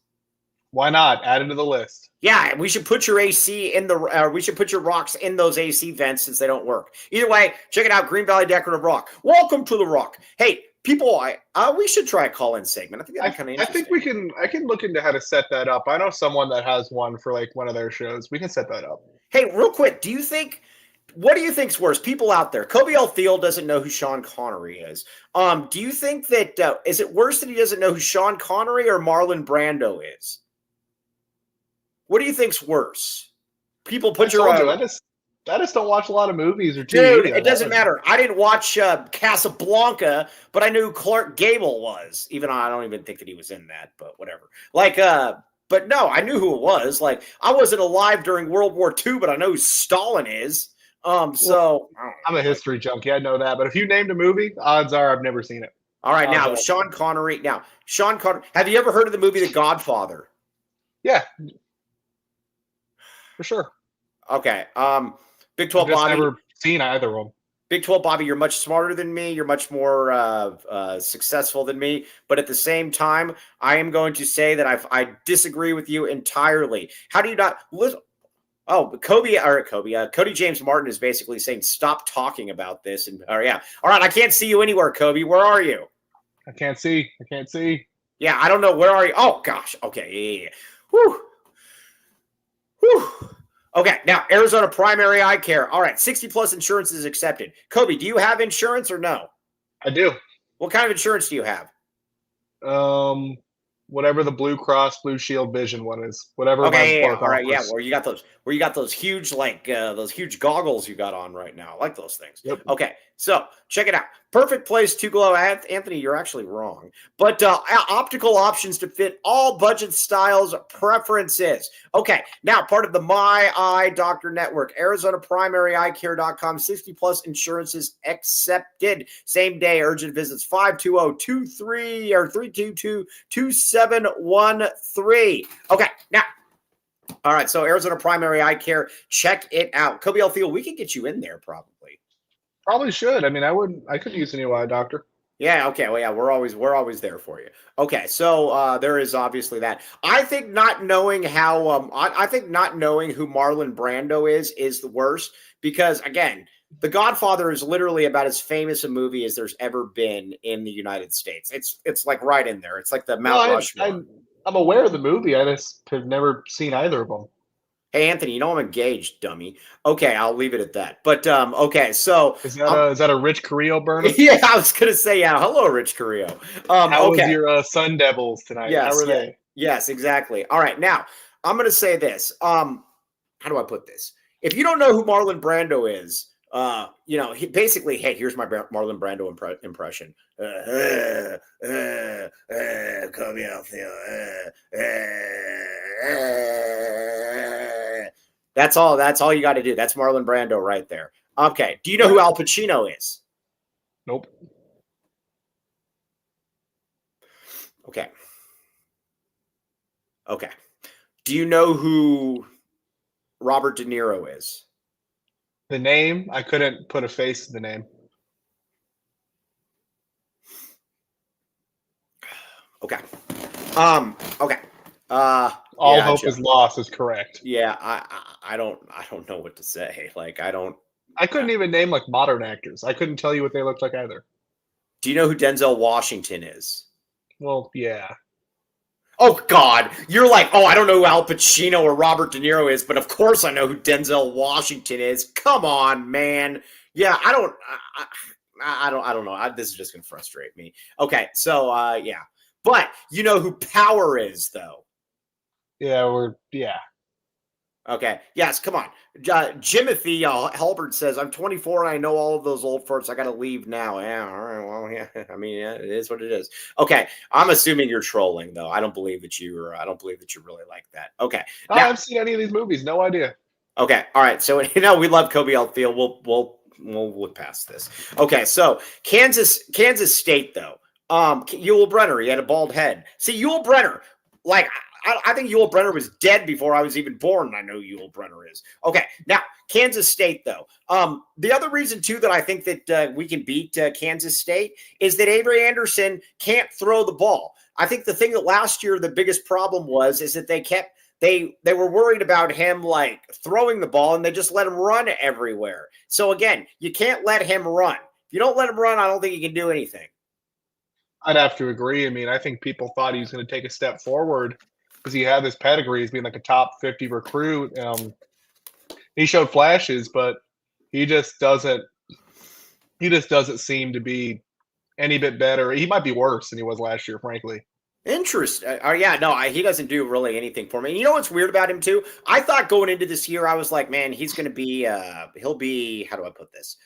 Why not? Add it to the list. Yeah, we should put your AC in we should put your rocks in those AC vents since they don't work. Either way, check it out, Green Valley Decorative Rock. Welcome to the Rock. Hey, people, we should try a call-in segment. I think that'd be kind of interesting. I think I can look into how to set that up. I know someone that has one for one of their shows. We can set that up. Hey, real quick, what do you think's worse? People out there, Koby Alfield doesn't know who Sean Connery is. Do you think that is it worse that he doesn't know who Sean Connery or Marlon Brando is? What do you think's worse? People put your I just don't watch a lot of movies or TV. Dude, it doesn't matter. I didn't watch Casablanca, but I knew who Clark Gable was. Even though I don't even think that he was in that, but whatever. But no, I knew who it was. I wasn't alive during World War II, but I know who Stalin is. So I'm a history junkie. I know that. But if you named a movie, odds are I've never seen it. All right, now Sean Connery. Now, Sean Connery. Have you ever heard of the movie The Godfather? Yeah, for sure. Okay. Big 12 I've just Bobby. never seen either of them. Big 12 Bobby, you're much smarter than me. You're much more successful than me. But at the same time, I am going to say that I disagree with you entirely. How do you not listen? Oh, Cody James Martin is basically saying, stop talking about this. And all right, I can't see you anywhere, Kobe. Where are you? I can't see. Yeah, I don't know. Where are you? Oh, gosh. Okay. Yeah. Whew. Okay, now Arizona Primary Eye Care. All right, 60+ insurance is accepted. Kobe, do you have insurance or no? I do. What kind of insurance do you have? Whatever the Blue Cross Blue Shield Vision one is. Whatever. Okay, all right, yeah. Where you got those huge those huge goggles you got on right now. I like those things. Yep. Okay, so check it out. Perfect place to glow. Anthony, you're actually wrong. But optical options to fit all budget styles, preferences. Okay, now part of the My Eye Doctor Network, ArizonaPrimaryEyeCare.com, 60+ insurances accepted. Same day urgent visits 520-23 or 322-2713. Okay, now. All right, so Arizona Primary Eye Care, check it out. Kobe Alfield, we could get you in there probably. Probably should. I mean, I could use a new eye doctor. Yeah, okay. Well, yeah, we're always there for you. Okay, so there is obviously that. I think not knowing how I think not knowing who Marlon Brando is the worst, because again, The Godfather is literally about as famous a movie as there's ever been in the United States. It's like right in there. It's like the Mount Rushmore. I'm aware of the movie. I just have never seen either of them. Hey, Anthony, you know I'm engaged, dummy. Okay, I'll leave it at that. But okay, so is that a Rich Carrillo burn? Yeah, I was gonna say, yeah. Hello, Rich Carrillo. How was your Sun Devils tonight? Yes, how were they? Yes, exactly. All right, now I'm gonna say this. How do I put this? If you don't know who Marlon Brando is, he basically, hey, here's my Marlon Brando impression. Kobe Alfield. That's all you got to do. That's Marlon Brando right there. Okay. Do you know who Al Pacino is? Nope. Okay. Do you know who Robert De Niro is? The name? I couldn't put a face to the name. Okay. Okay. All hope is lost is correct. Yeah, I don't know what to say. Like I couldn't even name like modern actors. I couldn't tell you what they looked like either. Do you know who Denzel Washington is? Well, yeah. Oh God, you're like, oh, I don't know who Al Pacino or Robert De Niro is, but of course I know who Denzel Washington is. Come on, man. Yeah, I don't know. This is just gonna frustrate me. Okay, so yeah, but you know who Power is, though. Yeah. Okay. Yes, come on. Jimothy Halbert says, I'm 24 and I know all of those old farts. I got to leave now. Yeah, all right. Well, yeah. I mean, yeah, it is what it is. Okay. I'm assuming you're trolling, though. I don't believe that you really like that. Okay. I haven't seen any of these movies. No idea. Okay. All right. So, we love Kobe Alfield. We'll look past this. Okay. So, Kansas State, though. Yul Brynner, he had a bald head. See, Yul Brynner, like, I think Yul Brynner was dead before I was even born, and I know Yul Brynner is. Okay, now, Kansas State, though. The other reason, too, that I think that we can beat Kansas State is that Avery Anderson can't throw the ball. I think the thing that last year the biggest problem is that they were worried about him, like, throwing the ball, and they just let him run everywhere. So, again, you can't let him run. If you don't let him run, I don't think he can do anything. I'd have to agree. I mean, I think people thought he was going to take a step forward because he had this pedigree as being like a top 50 recruit. He showed flashes, but he just doesn't seem to be any bit better. He might be worse than he was last year, frankly. Interesting. Yeah, no, he doesn't do really anything for me. And you know what's weird about him too? I thought going into this year, I was like, man, he's going to be, he'll be, how do I put this?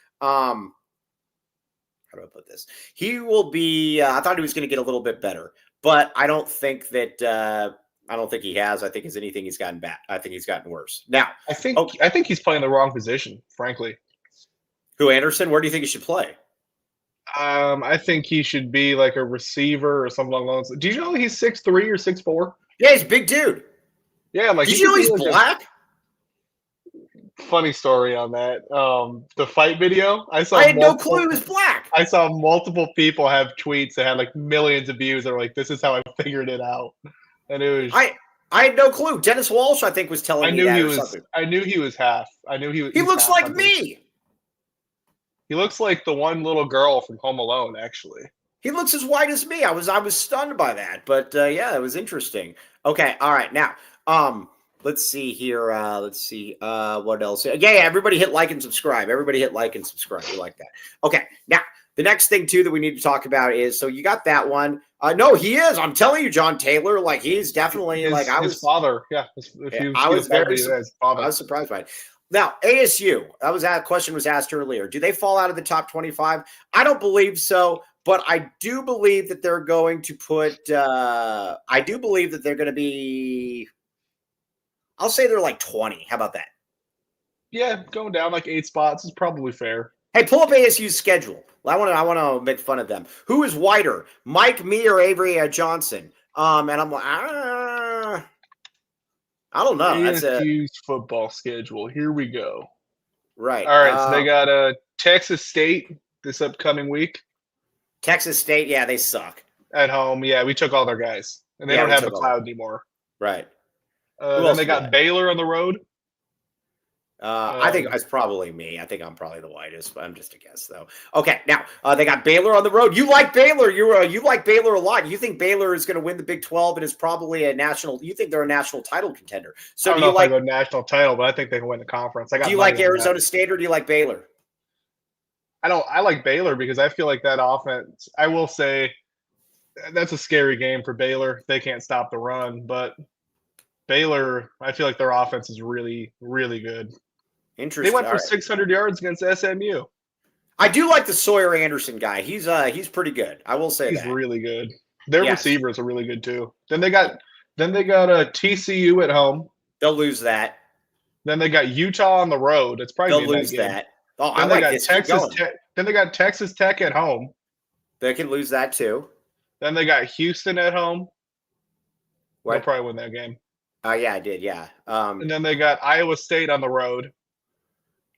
He will be, I thought he was going to get a little bit better, but I don't think that, I don't think he has. I think as anything, he's gotten bad. I think he's gotten worse. Now, I think he's playing the wrong position, frankly. Who, Anderson? Where do you think he should play? I think he should be like a receiver or something along those lines. Do you know he's 6'3" or 6'4"? Yeah, he's a big dude. Yeah, like did you know he's like black? Funny story on that. The fight video, I had no clue he was black. I saw multiple people have tweets that had like millions of views that were like, "This is how I figured it out," and it was. I had no clue. Dennis Walsh, I think, was telling me that or something. I knew he was half. I knew he was. He looks like me. He looks like the one little girl from Home Alone, actually. He looks as white as me. I was stunned by that, but yeah, it was interesting. Okay, all right, now, let's see here. Let's see what else. Yeah, everybody hit like and subscribe. Everybody hit like and subscribe. We like that. Okay, now the next thing too that we need to talk about is, so you got that one. No, he is. I'm telling you, John Taylor. Like, he's definitely his father. Yeah, I was surprised by it. Now, ASU. That question was asked earlier. Do they fall out of the top 25? I don't believe so, but I do believe that they're going to put. I do believe that they're going to be. I'll say they're like 20. How about that? Yeah, going down like 8 spots is probably fair. Hey, pull up ASU's schedule. I want to make fun of them. Who is whiter, Mike, me, or Avery Johnson? And I'm like, I don't know. ASU's football schedule. Here we go. Right. All right. So they got Texas State this upcoming week. Texas State, yeah, they suck. At home, yeah, we took all their guys, and they don't have the cloud anymore. Right. Then they got Baylor on the road. I think it's probably me. I think I'm probably the whitest, but I'm just a guess, though. Okay, now they got Baylor on the road. You like Baylor. You like Baylor a lot. You think Baylor is going to win the Big 12 and is probably a national. You think they're a national title contender. So I don't know if I go national title, but I think they can win the conference. Do you like Arizona State or do you like Baylor? I like Baylor because I feel like that offense. I will say that's a scary game for Baylor. They can't stop the run, but Baylor, I feel like their offense is really, really good. Interesting. They went for 600 yards against SMU. I do like the Sawyer Anderson guy. He's pretty good. I will say he's really good. Their receivers are really good too. Then they got a TCU at home. They'll lose that. Then they got Utah on the road. It's probably they'll lose that. Oh, then they got Texas Tech. Then they got Texas Tech at home. They can lose that too. Then they got Houston at home. What? They'll probably win that game. Yeah, I did. Yeah. And then they got Iowa State on the road.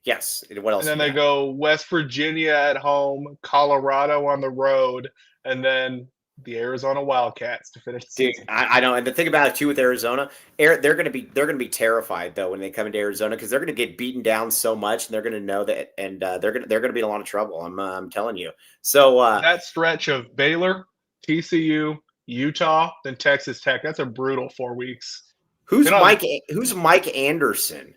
Yes. What else? And then they go West Virginia at home, Colorado on the road, and then the Arizona Wildcats to finish the season. I know, and the thing about it too with Arizona, they're going to be terrified though when they come into Arizona because they're going to get beaten down so much, and they're going to know that, and they're going to be in a lot of trouble. I'm telling you. So that stretch of Baylor, TCU, Utah, then Texas Tech. That's a brutal 4 weeks. Who's Mike Anderson?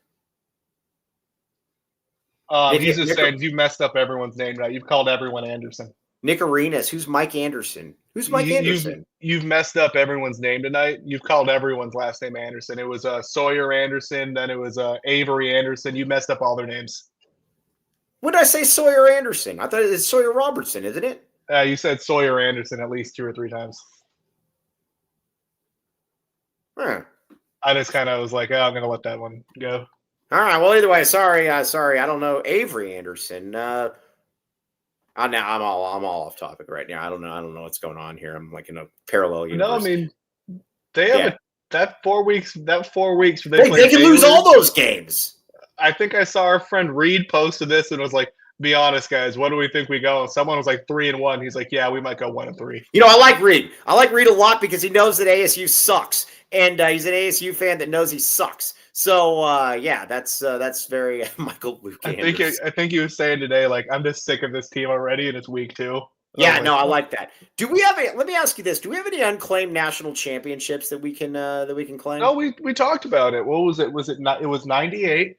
He's just saying you messed up everyone's name, right? You've called everyone Anderson. Nick Arenas. Who's Mike Anderson? Who's Mike Anderson? You've messed up everyone's name tonight. You've called everyone's last name Anderson. It was Sawyer Anderson. Then it was Avery Anderson. You messed up all their names. When did I say Sawyer Anderson? I thought it's Sawyer Robertson, isn't it? You said Sawyer Anderson at least 2 or 3 times. Huh. I just kind of was like, I'm going to let that one go. All right. Well, either way, sorry. I don't know Avery Anderson. Now I'm all off topic right now. I don't know what's going on here. I'm like in a parallel universe. No, I mean they have that 4 weeks. That 4 weeks. They can lose all those games. I think I saw our friend Reed posted this and was like, "Be honest, guys. What do we think we go?" And someone was like 3-1. He's like, "Yeah, we might go 1-3." I like Reed. I like Reed a lot because he knows that ASU sucks, and he's an ASU fan that knows he sucks. So that's very Michael Luke. I think he was saying today, like, I'm just sick of this team already, and it's week 2. Yeah, no, I like that. Do we have let me ask you this: do we have any unclaimed national championships that we can claim? No, we talked about it. What was it? It was 98,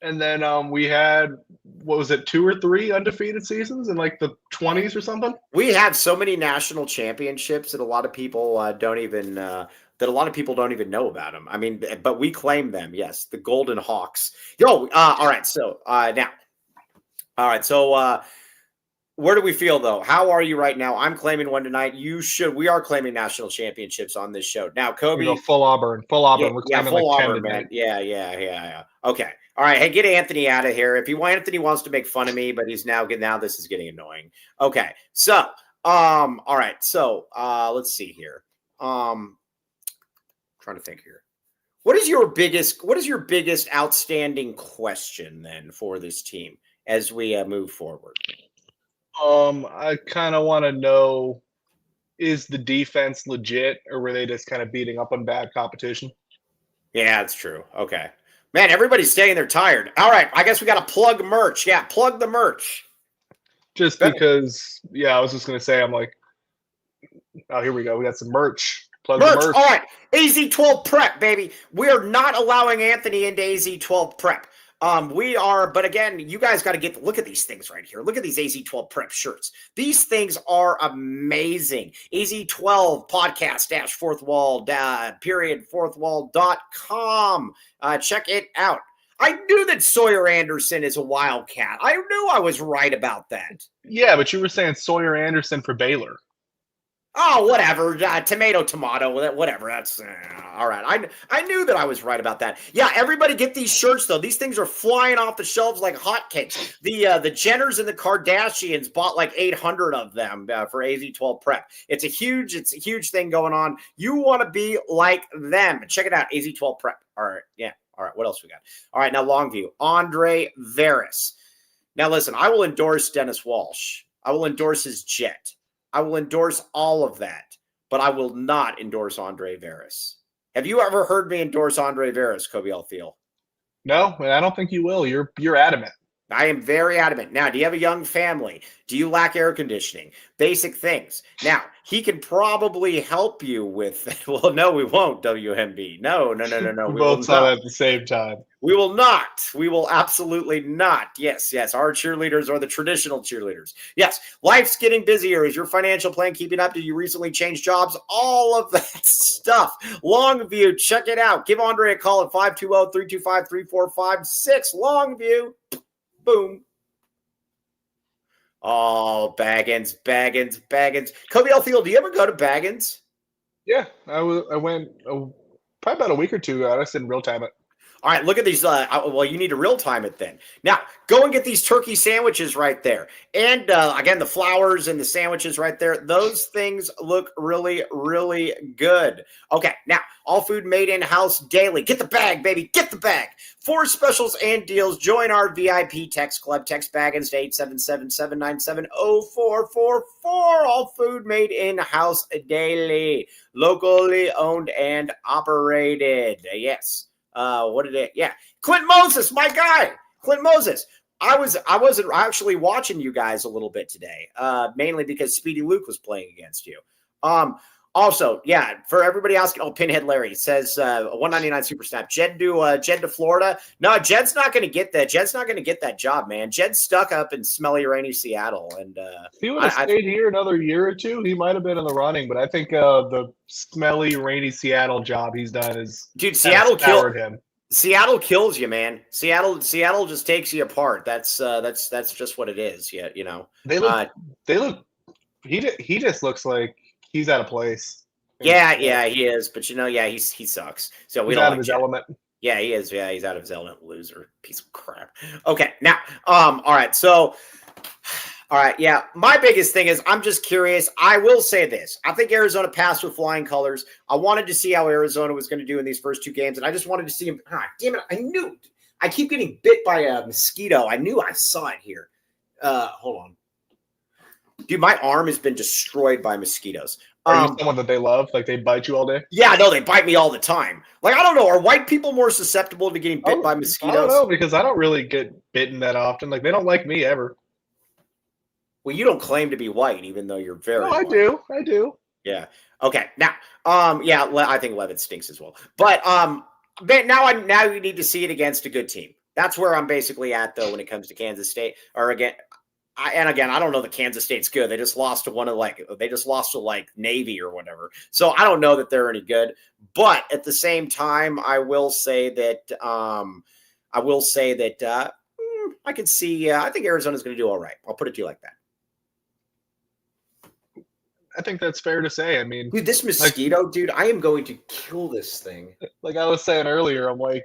and then we had 2 or 3 undefeated seasons in like the 20s or something. We have so many national championships that a lot of people don't even know about them. I mean, but we claim them. Yes, the Golden Hawks. All right. So now, all right. So Where do we feel though? How are you right now? I'm claiming one tonight. You should. We are claiming national championships on this show. Now, We go Koby. full Auburn. Full Auburn. Yeah, We're yeah, claiming full like 10 Auburn, tonight. man. Yeah. Okay. All right. Hey, get Anthony out of here. If you want, Anthony wants to make fun of me, but he's now this is getting annoying. Okay. So, all right. So, let's see here. Trying to think here. What is your biggest outstanding question then for this team as we move forward? I kind of want to know, is the defense legit, or were they just kind of beating up on bad competition? Yeah, that's true. Okay. Man, everybody's saying they're tired. All right. I guess we got to plug merch. Yeah, plug the merch. Just because, I was just going to say, I'm like, oh, here we go. We got some merch. Plug the merch. All right. AZ12 prep, baby. We are not allowing Anthony into AZ12 prep. We are, but again, you guys got to look at these things right here. Look at these AZ12 prep shirts. These things are amazing. AZ12 podcast dash fourth wall period fourthwall.com. Check it out. I knew that Sawyer Anderson is a Wildcat. I knew I was right about that. Yeah, but you were saying Sawyer Anderson for Baylor. Oh, whatever. Tomato, whatever. That's all right. I knew that I was right about that. Yeah, everybody get these shirts, though. These things are flying off the shelves like hotcakes. The Jenners and the Kardashians bought like 800 of them for AZ12 Prep. It's a huge thing going on. You want to be like them. Check it out, AZ12 Prep. All right, yeah. All right, what else we got? All right, now Longview. Andre Veras. Now, listen, I will endorse Dennis Walsh. I will endorse his jet. I will endorse all of that, but I will not endorse Andre Veras. Have you ever heard me endorse Andre Veras, Koby Alfiel? No, and I don't think you will. You're adamant. I am very adamant. Now, do you have a young family? Do you lack air conditioning? Basic things. Now, he can probably help you with, well, no, we won't, WMB. No. We both saw that at the same time. We will not. We will absolutely not. Yes. Our cheerleaders are the traditional cheerleaders. Yes. Life's getting busier. Is your financial plan keeping up? Did you recently change jobs? All of that stuff. Longview, check it out. Give Andre a call at 520-325-3456. Longview. Boom. Oh, Baggins. Koby Alfiel, do you ever go to Baggins? Yeah, I went probably about a week or two ago. I just didn't real time it. All right, look at these. Well, you need to real time it then. Now, go and get these turkey sandwiches right there. And again, the flowers and the sandwiches right there. Those things look really, really good. Okay, now, all food made in-house daily. Get the bag, baby. Get the bag. For specials and deals, join our VIP text club. Text Baggins to 877-797-0444. All food made in-house daily. Locally owned and operated. Yes. Clint Moses, my guy. Clint Moses. I wasn't actually watching you guys a little bit today, mainly because Speedy Luke was playing against you. Also, for everybody asking, Pinhead Larry says 199 super snap. Jed to Florida. No, Jed's not going to get that. Jed's not going to get that job, man. Jed's stuck up in smelly, rainy Seattle, and if he would have stayed here another year or two, he might have been in the running. But I think the smelly, rainy Seattle job he's done is Seattle killed him. Seattle kills you, man. Seattle just takes you apart. That's just what it is. Yeah, you know. They look. He just looks like he's out of place. Yeah, he is. But he sucks. So we he's don't out like of his Jet. element. Yeah, he is. Yeah, he's out of his element. Loser, piece of crap. Okay, now, all right. So, all right, yeah. My biggest thing is I'm just curious. I will say this: I think Arizona passed with flying colors. I wanted to see how Arizona was going to do in these first two games, and I just wanted to see him. Damn it! I knew. I keep getting bit by a mosquito. I knew I saw it here. Hold on. Dude, my arm has been destroyed by mosquitoes. Are you someone that they love? Like they bite you all day? Yeah, no, they bite me all the time. Like, I don't know. Are white people more susceptible to getting bit by mosquitoes? I don't know, because I don't really get bitten that often. Like, they don't like me ever. Well, you don't claim to be white, even though you're very white. I do. Yeah. Okay. Now, I think Levitt stinks as well. But now you need to see it against a good team. That's where I'm basically at, though, when it comes to Kansas State. Or again, I don't know that Kansas State's good. They just lost to Navy or whatever. So I don't know that they're any good. But at the same time, I will say that I can see. I think Arizona's going to do all right. I'll put it to you like that. I think that's fair to say. I mean, dude, this mosquito, dude, I am going to kill this thing. Like I was saying earlier, we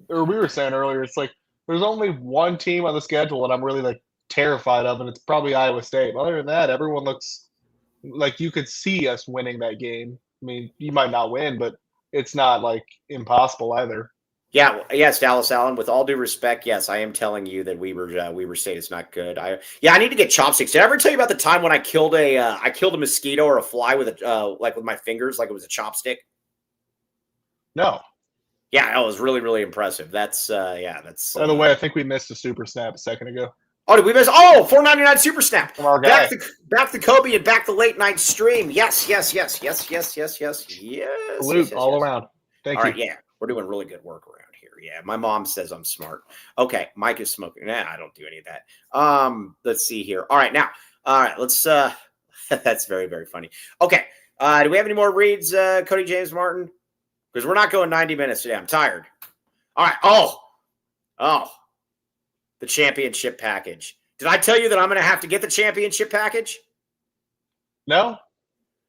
were saying earlier, it's like there's only one team on the schedule that I'm really like terrified of, and it's probably Iowa State. But other than that, everyone looks like you could see us winning that game. I mean, you might not win, but it's not like impossible either. Yeah, yes, Dallas Allen. With all due respect, yes, I am telling you that Weber State is not good. I need to get chopsticks. Did I ever tell you about the time when I killed a mosquito or a fly with with my fingers, like it was a chopstick? No. Yeah, it was really, really impressive. That's that's. By the way, I think we missed a super snap a second ago. Oh, did we miss? Oh, $4.99 super snap. From our guy. Back to Koby and back to late night stream. Yes. Salute all around. Thank you. All right, yeah. We're doing really good work around here. Yeah, my mom says I'm smart. Okay, Mike is smoking. Nah, I don't do any of that. Let's see here. All right, now. All right, let's that's very, very funny. Okay. Do we have any more reads, Cody James Martin? Because we're not going 90 minutes today. I'm tired. All right. Oh. The championship package. Did I tell you that I'm going to have to get the championship package? No.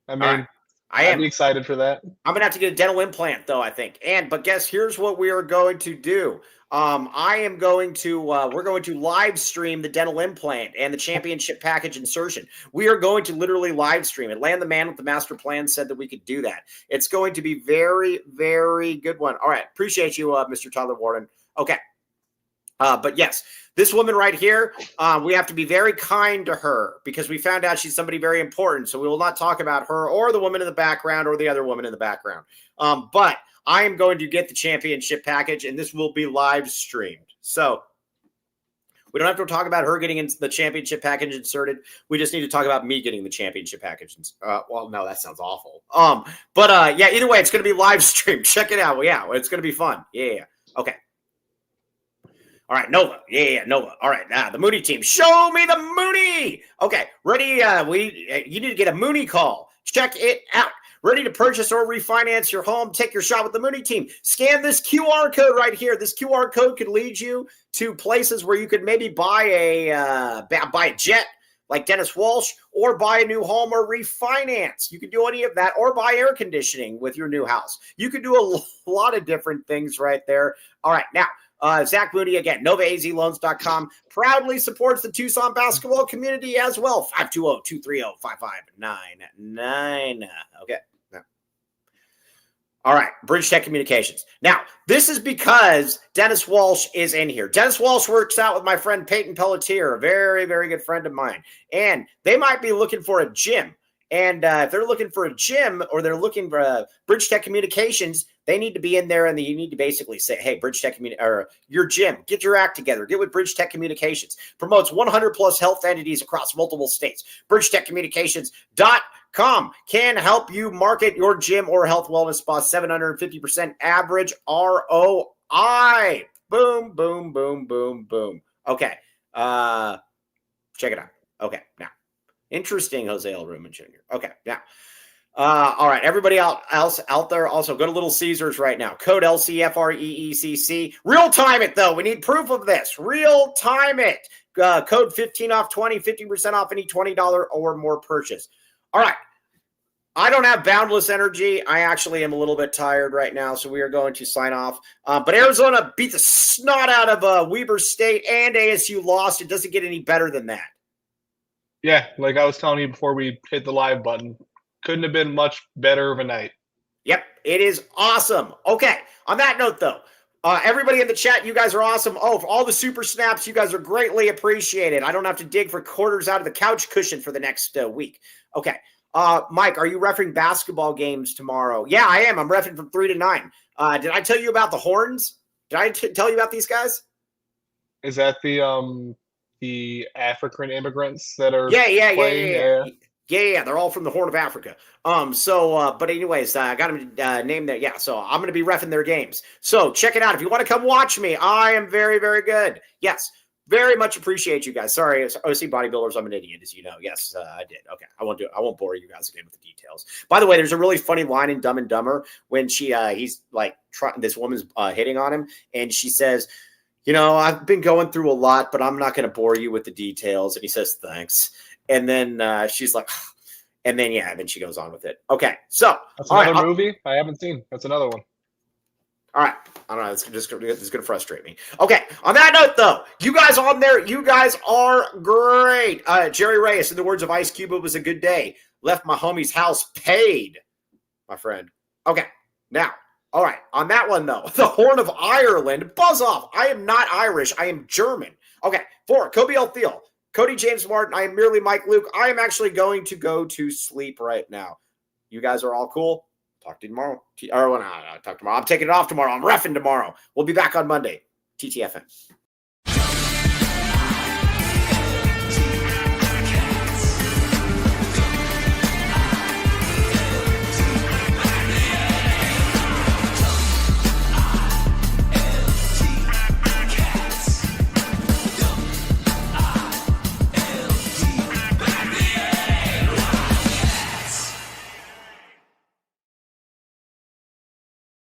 I mean, I am excited for that. I'm going to have to get a dental implant, though, I think. But guess here's what we are going to do. We're going to live stream the dental implant and the championship package insertion. We are going to literally live stream it. Land the man with the master plan said that we could do that. It's going to be very, very good one. All right. Appreciate you, Mr. Tyler Warden. Okay. But yes, this woman right here, we have to be very kind to her because we found out she's somebody very important. So we will not talk about her or the woman in the background or the other woman in the background. But I am going to get the championship package, and this will be live streamed. So we don't have to talk about her getting into the championship package inserted. We just need to talk about me getting the championship package. Well, no, that sounds awful. But either way, it's going to be live streamed. Check it out. Well, yeah, it's going to be fun. Yeah. Okay. All right, Nova. Yeah, Nova. All right, the Mooney team. Show me the Mooney. Okay, ready? You need to get a Mooney call. Check it out. Ready to purchase or refinance your home? Take your shot with the Mooney team. Scan this QR code right here. This QR code could lead you to places where you could maybe buy a jet like Dennis Walsh, or buy a new home or refinance. You could do any of that, or buy air conditioning with your new house. You could do a lot of different things right there. All right, now. Zach Mooney, again, NovaAZLoans.com, proudly supports the Tucson basketball community as well. 520-230-5599. Okay. No. All right. Bridge Tech Communications. Now, this is because Dennis Walsh is in here. Dennis Walsh works out with my friend Peyton Pelletier, a very, very good friend of mine. And they might be looking for a gym. And if they're looking for a gym or they're looking for Bridge Tech Communications, they need to be in there, and you need to basically say, hey, Bridge Tech or your gym, get your act together. Get with Bridge Tech Communications. Promotes 100+ health entities across multiple states. BridgeTechCommunications.com can help you market your gym or health wellness spa. 750% average ROI. Boom, boom, boom, boom, boom. Okay. Check it out. Okay, now. Interesting, Jose L. Ruman Jr. Okay, now. All right, everybody else out there, also go to Little Caesars right now. Code LCFREECC. Real time it, though. We need proof of this. Real time it. Code 15 off 20, 50% off any $20 or more purchase. All right. I don't have boundless energy. I actually am a little bit tired right now, so we are going to sign off. But Arizona beat the snot out of Weber State, and ASU lost. It doesn't get any better than that. Yeah, like I was telling you before we hit the live button, couldn't have been much better of a night. Yep, it is awesome. Okay, on that note, though, everybody in the chat, you guys are awesome. Oh, for all the super snaps, you guys are greatly appreciated. I don't have to dig for quarters out of the couch cushion for the next week. Okay, Mike, are you refereeing basketball games tomorrow? Yeah, I am. I'm refereeing from 3 to 9. Did I tell you about the Horns? Did I tell you about these guys? Is that the African immigrants that are playing? Yeah. They're all from the Horn of Africa. But anyways, I got them named there. Yeah, so I'm going to be reffing their games. So check it out. If you want to come watch me, I am very, very good. Yes, very much appreciate you guys. Sorry, OC Bodybuilders, I'm an idiot, as you know. Yes, I did. Okay, I won't bore you guys again with the details. By the way, there's a really funny line in Dumb and Dumber when he's like this woman's hitting on him, and she says, you know, I've been going through a lot, but I'm not going to bore you with the details. And he says, thanks. And then she's like, And then, then she goes on with it. Okay, so. That's another movie I haven't seen. That's another one. All right. I don't know. This is going to frustrate me. Okay. On that note, though, you guys on there, you guys are great. Jerry Reyes, in the words of Ice Cube, it was a good day. Left my homie's house paid, my friend. Okay. Now, all right. On that one, though, the Horn of Ireland, buzz off. I am not Irish. I am German. Okay. 4, Koby L. Thiel. Cody James Martin. I am merely Mike Luke. I am actually going to go to sleep right now. You guys are all cool. Talk to you tomorrow. Talk tomorrow. I'm taking it off tomorrow. I'm reffing tomorrow. We'll be back on Monday. TTFN.